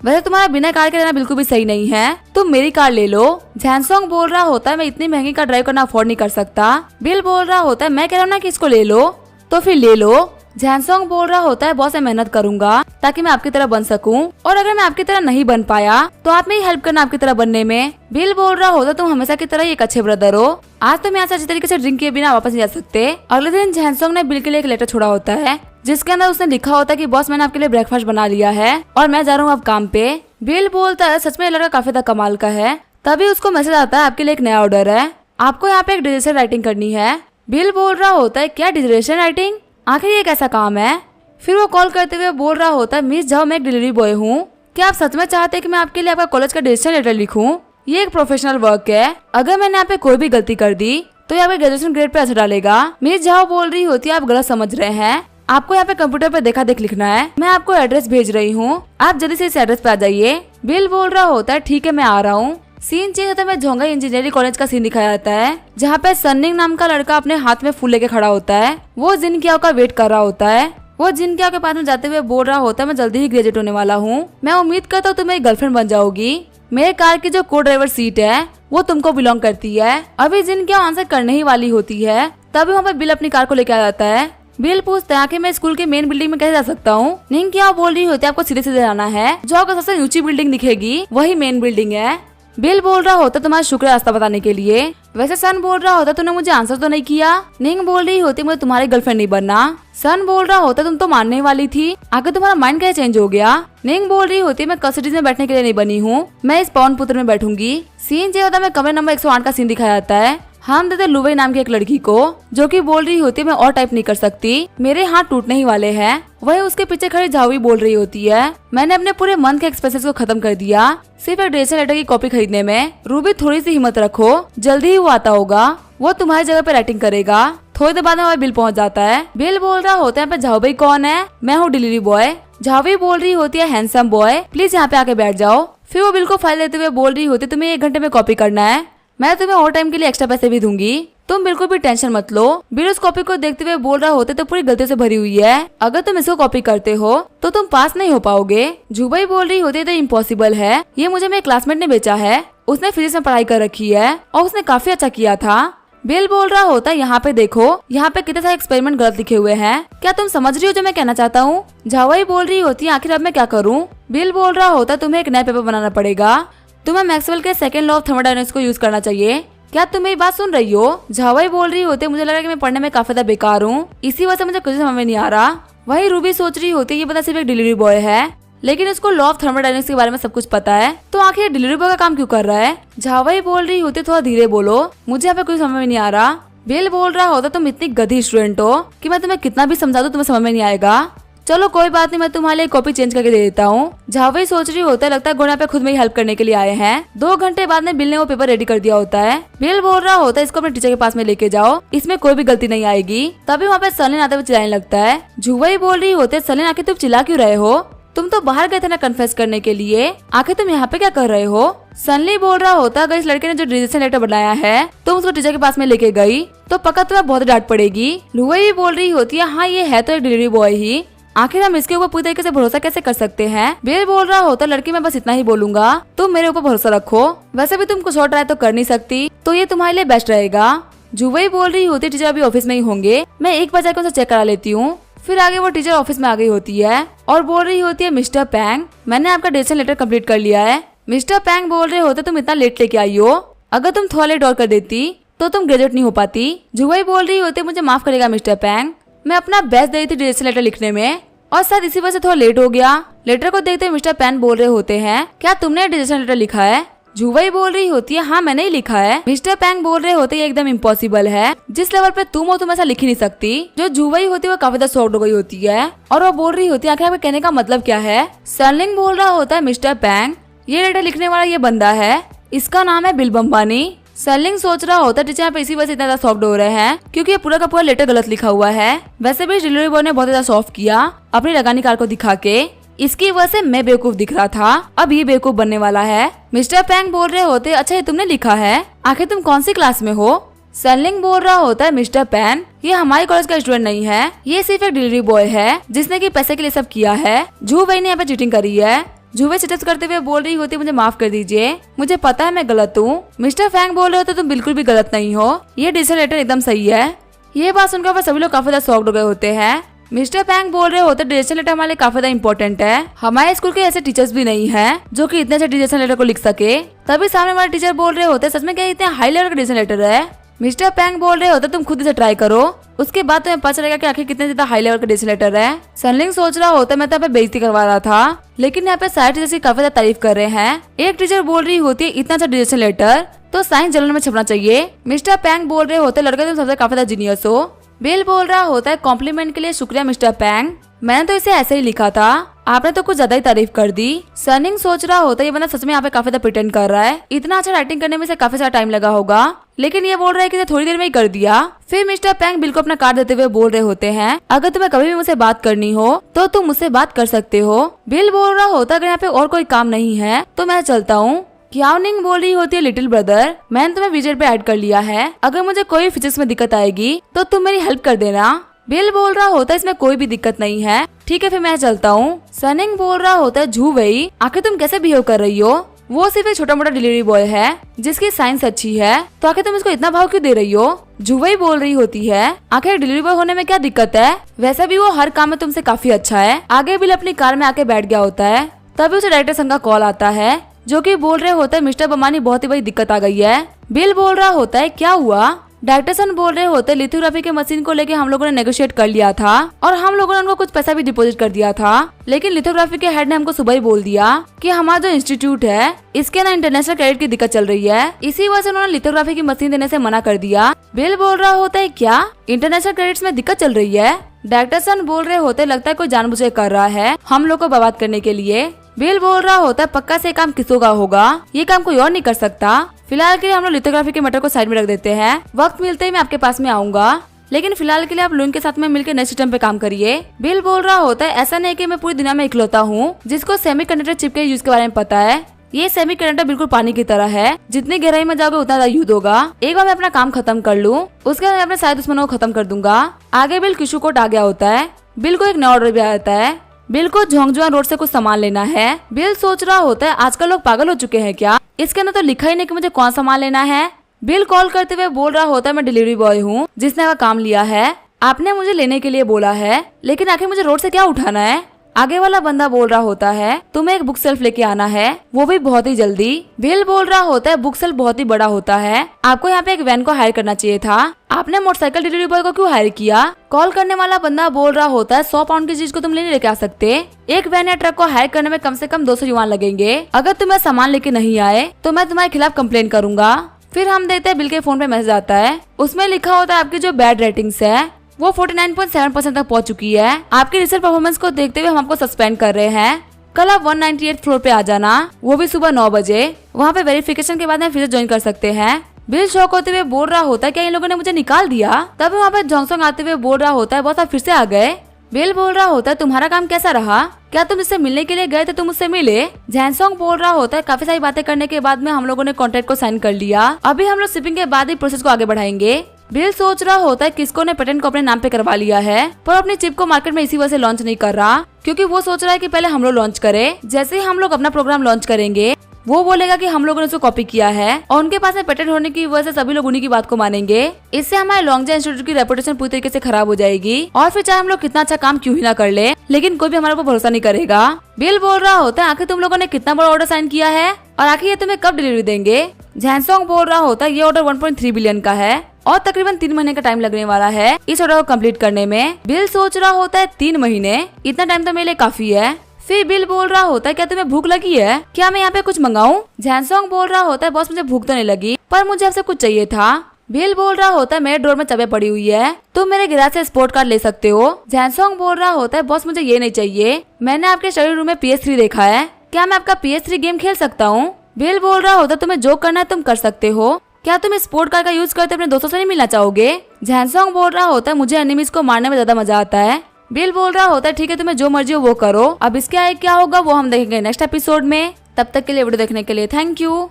वैसे तुम्हारा बिना कार के रहना बिल्कुल भी सही नहीं है, तुम मेरी कार ले लो। जैनसोंग बोल रहा होता है मैं इतनी महंगी कार ड्राइव करना अफोर्ड नहीं कर सकता। बिल बोल रहा होता है मैं कह रहा हूँ ना कि इसको ले लो, तो फिर ले लो। जैनसोंग बोल रहा होता है बॉस मैं मेहनत करूंगा ताकि मैं आपकी तरह बन सकूं, और अगर मैं आपकी तरह नहीं बन पाया तो आप मेरी हेल्प करना आपकी तरह बनने में। बिल बोल रहा होता तुम हमेशा की तरह एक अच्छे ब्रदर हो, आज तुम यहाँ से अच्छी तरीके से ड्रिंक किए बिना वापस नहीं जा सकते। अगले दिन जैनसोंग ने बिल के लिए एक लेटर छोड़ा होता है जिसके अंदर उसने लिखा होता है कि बॉस मैंने आपके लिए ब्रेकफास्ट बना लिया है और मैं जा रहा हूँ अब काम पे। बिल बोलता है सच में लड़का काफी ज्यादा कमाल का है। तभी उसको मैसेज आता है आपके लिए एक नया ऑर्डर है, आपको यहाँ पे एक डिजिटल राइटिंग करनी है। बिल बोल रहा होता है क्या डिजिटल राइटिंग, आखिर ये कैसा काम है? फिर वो कॉल करते हुए बोल रहा होता है मिस जाओ मैं एक डिलीवरी बॉय हूँ, क्या आप सच में चाहते हैं कि मैं आपके लिए आपका कॉलेज का डिजिटल लेटर लिखूं? ये एक प्रोफेशनल वर्क है, अगर मैंने यहाँ पे कोई भी गलती कर दी तो यहाँ पे ग्रेजुएशन ग्रेड पे असर डालेगा। मिस जाओ बोल रही होती है आप गलत समझ रहे हैं, आपको यहाँ पे कंप्यूटर पे देखा देख लिखना है, मैं आपको एड्रेस भेज रही हूँ, आप जल्दी से इस एड्रेस पे आ जाइए। बिल बोल रहा होता है ठीक है मैं आ रहा हूँ। सीन चेंज होता है झोंगा इंजीनियरिंग कॉलेज का सीन दिखाया जाता है जहाँ पे सन्निंग नाम का लड़का अपने हाथ में फूल लेके खड़ा होता है, वो जिनकियाओ का वेट कर रहा होता है। वो जिनकियाओ के पास में जाते हुए बोल रहा होता है मैं जल्दी ही ग्रेजुएट होने वाला हूँ, मैं उम्मीद करता हूँ तुम मेरी गर्लफ्रेंड बन जाओगी, मेरे कार की जो को ड्राइवर सीट है वो तुमको बिलोंग करती है। अभी जिनकियाओ आंसर करने ही वाली होती है तभी वहाँ पे बिल अपनी कार को लेके आ जाता है। बिल पूछता है कि मैं स्कूल के मेन बिल्डिंग में कैसे जा सकता हूँ? निंकियाओ बोल रही होती है आपको सीधे सीधे जाना है, जो आपको सबसे ऊंची बिल्डिंग दिखेगी वही मेन बिल्डिंग है। बिल बोल रहा होता तुम्हारा शुक्र रास्ता बताने के लिए। वैसे सन बोल रहा होता तूने मुझे आंसर तो नहीं किया। निंग बोल रही होती मुझे तुम्हारी गर्लफ्रेंड नहीं बनना। सन बोल रहा होता तुम तो मानने वाली थी, आगे तुम्हारा माइंड कैसे चेंज हो गया? निंग बोल रही होती मैं कस्टडीज में बैठने के लिए नहीं बनी हूँ, मैं इस पवन पुत्र में बैठूंगी। सीन जो होता है कमरे नंबर 108 का सीन दिखाया जाता है। हम देते लुबई नाम की एक लड़की को जो कि बोल रही होती है मैं और टाइप नहीं कर सकती, मेरे हाथ टूटने ही वाले हैं। वही उसके पीछे खड़ी झावी बोल रही होती है मैंने अपने पूरे मंथ के एक्सपेंसेस को खत्म कर दिया सिर्फ एक डिजिटल लेटर की कॉपी खरीदने में। रूबी थोड़ी सी हिम्मत रखो, जल्दी ही वो आता होगा, वो तुम्हारी जगह पे राइटिंग करेगा। थोड़ी देर बाद में बिल पहुंच जाता है। बिल बोल रहा होता है झावी कौन है? मैं हूँ डिलीवरी बॉय। झावी बोल रही होती है हैंडसम बॉय प्लीज यहाँ पे आके बैठ जाओ। फिर वो बिल को फाइल देते हुए बोल रही होती तुम्हें 1 घंटे में कॉपी करना है, मैं तुम्हें और टाइम के लिए एक्स्ट्रा पैसे भी दूंगी, तुम बिल्कुल भी टेंशन मत लो। बिल उस कॉपी को देखते हुए बोल रहा होते तो पूरी गलती से भरी हुई है, अगर तुम इसको कॉपी करते हो तो तुम पास नहीं हो पाओगे। जुबई बोल रही होती है तो इम्पॉसिबल है, ये मुझे मेरे क्लासमेट ने बेचा है, उसने फिजिक्स में पढ़ाई कर रखी है और उसने काफी अच्छा किया था। बिल बोल रहा होता है यहाँ पे देखो, यहाँ पे कितने सारे एक्सपेरिमेंट गलत लिखे हुए हैं, क्या तुम समझ रही हो जो मैं कहना चाहता हूँ? झावाई बोल रही होती है आखिर अब मैं क्या करूँ? बिल बोल रहा होता है तुम्हें एक नया पेपर बनाना पड़ेगा, तुम्हें मैक्सवेल के सेकंड लॉ ऑफ थर्मोडायनामिक्स को यूज करना चाहिए, क्या तुम मेरी बात सुन रही हो? झावाई बोल रही होती मुझे लगा कि मैं पढ़ने में काफी ज्यादा बेकार हूँ, इसी वजह से मुझे कुछ समझ में नहीं आ रहा। वही रूबी सोच रही होती ये बता सिर्फ एक डिलीवरी बॉय है, लेकिन उसको लॉ ऑफ थर्मोडायनेमिक्स के बारे में सब कुछ पता है, तो आखिर डिलीवरी बॉय का काम क्यों कर रहा है। झावाई बोल रही होती थोड़ा धीरे बोलो, मुझे यहाँ पे कोई समझ में नहीं आ रहा। बिल बोल रहा होता तुम इतनी गधी स्टूडेंट हो कि मैं तुम्हें कितना भी समझा दूं तुम्हें समझ में नहीं आएगा। चलो कोई बात नहीं, मैं तुम्हारे लिए कॉपी चेंज करके दे देता हूँ। झावाई सोच रही होता है लगता है गुणा पे खुद में ही हेल्प करने के लिए आए हैं। 2 घंटे बाद में बिल ने वो पेपर रेडी कर दिया होता है। बिल बोल रहा होता है इसको अपने टीचर के पास में लेके जाओ, इसमें कोई भी गलती नहीं आएगी। तभी वहाँ पे सलीन आते हुए चिल्लाने लगता है। झुवाई बोल रही होते सलीन आखिर तुम चिल्ला क्यों रहे हो, तुम तो बाहर गए थे ना कन्फेस करने के लिए, आखिर तुम यहाँ पे क्या कर रहे हो। सनली बोल रहा होता अगर इस लड़के ने जो रिजेक्शन लेटर बनाया है तुम उसको टीचर के पास में लेके गई तो पक्का तुम्हें बहुत डांट पड़ेगी। लुवई भी बोल रही होती है हाँ ये है तो एक डिलीवरी बॉय ही, आखिर हम इसके ऊपर पूरी तरीके से भरोसा कैसे कर सकते हैं। बिल बोल रहा होता लड़की मैं बस इतना ही बोलूंगा, तुम मेरे ऊपर भरोसा रखो, वैसे भी तुम कुछ और ट्राई तो कर नहीं सकती, तो ये तुम्हारे लिए बेस्ट रहेगा। जुवई बोल रही होती टीचर अभी ऑफिस में ही होंगे, मैं एक बार जाकर उनसे चेक करा लेती हूँ। फिर आगे वो टीचर ऑफिस में आ गई होती है और बोल रही होती है मिस्टर पैंग मैंने आपका डिसीजन लेटर कंप्लीट कर लिया है। मिस्टर पैंग बोल रहे होते तुम इतना लेट लेके आई हो, अगर तुम थोड़ा लेट और कर देती तो तुम ग्रेजुएट नहीं हो पाती। जुवई बोल रही होती मुझे माफ करेगा मिस्टर पैंग, मैं अपना बेस्ट दे रही थी डिसीजन लेटर लिखने में और शायद इसी वजह से थोड़ा लेट हो गया। लेटर को देखते हुए मिस्टर पैंग बोल रहे होते हैं क्या तुमने डिसीजन लेटर लिखा है। जुवई बोल रही होती है हाँ मैंने ही लिखा है। मिस्टर पैंग बोल रहे होते ये एकदम इम्पॉसिबल है, जिस लेवल पे तुम हो तुम ऐसा लिख ही नहीं सकती। जो जुवई होती है वो काफी ज्यादा शॉक्ड हो गई होती है और वो बोल रही होती है आखिर आपके कहने का मतलब क्या है। सर्लिंग बोल रहा होता है मिस्टर पैंग ये लेटर लिखने वाला ये बंदा है, इसका नाम है बिल बम्बानी। सर्लिंग सोच रहा होता टीचर यहाँ पे इसी वजह से इतना ज्यादा सॉफ्ट हो रहे हैं क्योंकि ये पूरा का पूरा लेटर गलत लिखा हुआ है। वैसे भी डिलीवरी बॉय ने बहुत ज्यादा सॉफ्ट किया अपनी लगानी कार को दिखा के, इसकी वजह से मैं बेवकूफ दिख रहा था, अब ये बेवकूफ बनने वाला है। मिस्टर पैंग बोल रहे होते अच्छा ये तुमने लिखा है, आखिर तुम कौन सी क्लास में हो। सर्लिंग बोल रहा होता है मिस्टर पैन ये हमारे कॉलेज का स्टूडेंट नहीं है, ये सिर्फ एक डिलीवरी बॉय है जिसने की पैसे के लिए सब किया है। जुवई ने यहाँ पे चीटिंग करी है। जुवई सजेस्ट करते हुए बोल रही होती मुझे माफ कर दीजिए, मुझे पता है मैं गलत हूँ। मिस्टर पैंग बोल रहे होते तुम बिल्कुल भी गलत नहीं हो, ये डिसीजन लेटर एकदम सही है। ये बात सुनकर सभी लोग काफी ज्यादा शॉक्ड हो गए होते हैं। मिस्टर पैंग बोल रहे होते डिसीजन लेटर हमारे लिए काफी ज्यादा इम्पोर्टेंट है, हमारे स्कूल के ऐसे टीचर्स भी नहीं हैं जो कि इतने अच्छे डिसीजन लेटर को लिख सके। तभी सामने वाले टीचर बोल रहे होते सच में क्या इतने हाई लेवल का डिसीजन लेटर है। मिस्टर पैंग बोल रहे होते तुम खुद इसे ट्राई करो, उसके बाद तुम्हें पता चलेगा कि आखिर कितने ज्यादा हाई लेवल का डिसीजन लेटर है। सनलिंग सोच रहा होता मैं तो यहाँ पे बेइज्जती करवा रहा था, लेकिन यहाँ पे सारे टीचर्स की काफी ज्यादा तारीफ कर रहे हैं। एक टीचर बोल रही होती है इतना अच्छा डिसीजन लेटर तो साइंस जर्नल में छपना चाहिए। मिस्टर पैंग बोल रहे होते लड़के तुम सबसे काफी ज्यादा जीनियस हो। बिल बोल रहा होता है कॉम्प्लीमेंट के लिए शुक्रिया मिस्टर पैंग, मैंने तो इसे ऐसे ही लिखा था, आपने तो कुछ ज्यादा ही तारीफ कर दी। सनिंग सोच रहा होता है ये बंदा सच में यहाँ पे काफी ज्यादा प्रिटेंड कर रहा है, इतना अच्छा राइटिंग करने में से काफी सारा टाइम लगा होगा, लेकिन ये बोल रहा है कि थोड़ी देर में ही कर दिया। फिर मिस्टर पैंग बिल को अपना कार्ड देते हुए बोल रहे होते हैं अगर तुम्हें कभी भी मुझसे बात करनी हो तो तुम मुझसे बात कर सकते हो। बिल बोल रहा होता है अगर यहाँ पे और कोई काम नहीं है तो मैं चलता हूँ। क्याओनिंग बोल रही होती है लिटिल ब्रदर मैंने तुम्हें विजेट पे ऐड कर लिया है, अगर मुझे कोई फिजिक्स में दिक्कत आएगी तो तुम मेरी हेल्प कर देना। बिल बोल रहा होता है इसमें कोई भी दिक्कत नहीं है, ठीक है फिर मैं चलता हूँ। सनिंग बोल रहा होता है झूवई आखिर तुम कैसे बिहेव कर रही हो, वो सिर्फ एक छोटा मोटा डिलीवरी बॉय है जिसकी साइंस अच्छी है, तो आखिर तुम इसको इतना भाव क्यों दे रही हो। झूवई बोल रही होती है आखिर डिलीवरी बॉय होने में क्या दिक्कत है, वैसे भी वो हर काम में तुमसे काफी अच्छा है। आगे बिल अपनी कार में आके बैठ गया होता है, तभी उसे डायरेक्टर संग का कॉल आता है जो कि बोल रहे होते हैं मिस्टर बमानी बहुत ही बड़ी दिक्कत आ गई है। बिल बोल रहा होता है क्या हुआ। डायरेक्टर सन बोल रहे होते लिथोग्राफी के मशीन को लेके हम लोगों ने नेगोशिएट कर लिया था और हम लोगों ने उनको कुछ पैसा भी डिपॉजिट कर दिया था, लेकिन लिथोग्राफी के हेड ने हमको सुबह ही बोल दिया कि हमारा जो इंस्टीट्यूट है इसके ना इंटरनेशनल क्रेडिट की दिक्कत चल रही है, इसी वजह से उन्होंने लिथोग्राफी की मशीन देने से मना कर दिया। बिल बोल रहा होता है क्या इंटरनेशनल क्रेडिट्स में दिक्कत चल रही है। डायरेक्टर सन बोल रहे होते लगता है कोई जानबूझ कर रहा है हम लोग को बर्बाद करने के लिए। बिल बोल रहा होता है पक्का से काम किसों का होगा, ये काम कोई और नहीं कर सकता। फिलहाल के लिए हम लोग लिथोग्राफी के मैटर को साइड में रख देते हैं, वक्त मिलते ही मैं आपके पास में आऊंगा, लेकिन फिलहाल के लिए आप लुइन के साथ में मिलकर नए सिस्टम पे काम करिए। बिल बोल रहा होता है ऐसा नहीं कि मैं पूरी दुनिया में इकलौता हूँ जिसको सेमीकंडक्टर चिप के यूज के बारे में पता है, ये सेमीकंडक्टर बिल्कुल पानी की तरह है, जितनी गहराई में जाओगे उतना ज्यादा युद्ध होगा। एक बार मैं अपना काम खत्म कर लूँ उसके बाद मैं अपने सारे दुश्मनों को खत्म कर दूंगा। आगे बिल किशुकोट आ गया होता है, बिल को एक नया ऑर्डर भी आ जाता है, बिल को झोंगजुआ रोड से कुछ सामान लेना है। बिल सोच रहा होता है आजकल लोग पागल हो चुके हैं क्या, इसके अंदर तो लिखा ही नहीं कि मुझे कौन सामान लेना है। बिल कॉल करते हुए बोल रहा होता है मैं डिलीवरी बॉय हूँ जिसने का काम लिया है, आपने मुझे लेने के लिए बोला है, लेकिन आखिर मुझे रोड से क्या उठाना है। आगे वाला बंदा बोल रहा होता है तुम्हें एक बुक सेल्फ लेके आना है, वो भी बहुत ही जल्दी। बिल बोल रहा होता है बुक सेल्फ बहुत ही बड़ा होता है, आपको यहाँ पे एक वैन को हायर करना चाहिए था, आपने मोटरसाइकिल डिलीवरी बॉय को क्यों हायर किया। कॉल करने वाला बंदा बोल रहा होता है 100 पाउंड की चीज को तुम लेके आ सकते, एक वैन या ट्रक को हायर करने में कम से कम 200 युआन लगेंगे, अगर तुम्हें सामान लेके नहीं आए तो मैं तुम्हारे खिलाफ कंप्लेन करूंगा। फिर हम देखते हैं बिल के फोन पे मैसेज आता है, उसमें लिखा होता है आपकी जो बैड रेटिंग्स है वो 49.7% तक पहुंच चुकी है, आपकी रिसेंट परफॉर्मेंस को देखते हुए हम आपको सस्पेंड कर रहे हैं, कल आप 198 फ्लोर पे आ जाना, वो भी सुबह 9 बजे, वहाँ पे वेरिफिकेशन के बाद में फिर ज्वाइन कर सकते हैं। बिल शॉक होते हुए बोल रहा होता है क्या इन लोगों ने मुझे निकाल दिया, तभी वहाँ पे जोंगसोंग आते हुए बोल रहा होता है बॉस आप फिर से आ गए। बिल बोल रहा होता है तुम्हारा काम कैसा रहा, क्या तुम इससे मिलने के लिए गए थे, तुम मुझसे मिले। जैनसोंग बोल रहा होता है काफी सारी बातें करने के बाद में हम लोगों ने कॉन्ट्रैक्ट को साइन कर लिया, अभी हम लोग शिपिंग के बाद ही प्रोसेस को आगे बढ़ाएंगे। बिल सोच रहा होता है किसको ने पेटेंट को अपने नाम पे करवा लिया है, पर अपनी चिप को मार्केट में इसी वजह से लॉन्च नहीं कर रहा, क्योंकि वो सोच रहा है कि पहले हम लोग लॉन्च करें, जैसे ही हम लोग अपना प्रोग्राम लॉन्च करेंगे वो बोलेगा कि हम लोगों ने उसको कॉपी किया है और उनके पास में पेटेंट होने की वजह से सभी लोग उन्हीं की बात को मानेंगे, इससे हमारे लॉन्गजा इंस्टीट्यूट की रेपुटेशन पूरी तरीके से खराब हो जाएगी और फिर चाहे हम लोग कितना अच्छा काम क्यों ही ना कर ले, लेकिन कोई भी हमारे ऊपर भरोसा नहीं करेगा। बिल बोल रहा होता है आखिर तुम लोगों ने कितना बड़ा ऑर्डर साइन किया है और आखिर ये तुम्हें कब डिलीवरी देंगे। जैनसोंग बोल रहा होता है ये ऑर्डर 1.3 बिलियन का है और तकरीबन 3 महीने का टाइम लगने वाला है इस ऑर्डर को कंप्लीट करने में। बिल सोच रहा होता है 3 महीने, इतना टाइम तो मेरे लिए काफी है। फिर बिल बोल रहा होता है क्या तुम्हें भूख लगी है, क्या मैं यहाँ पे कुछ मंगाऊं। जैनसोंग बोल रहा होता है बॉस मुझे भूख तो नहीं लगी पर मुझे आपसे कुछ चाहिए था। बिल बोल रहा होता है मेरे ड्रॉर में चाबियां पड़ी हुई है, तुम मेरे गैराज से स्पोर्ट कार ले सकते हो। जैनसोंग बोल रहा होता है बॉस मुझे ये नहीं चाहिए, मैंने आपके स्टडी रूम में PS3 देखा है, क्या मैं आपका PS3 गेम खेल सकता हूँ। बिल बोल रहा होता है तुम्हें जो करना है तुम कर सकते हो, क्या तुम स्पोर्ट कार का यूज करते अपने दोस्तों से नहीं मिलना चाहोगे। जैनसोंग बोल रहा होता है मुझे एनिमीज को मारने में ज्यादा मजा आता है। बिल बोल रहा होता है ठीक है तुम्हें जो मर्जी हो वो करो, अब इसके आगे क्या होगा वो हम देखेंगे नेक्स्ट एपिसोड में, तब तक के लिए वीडियो देखने के लिए थैंक यू।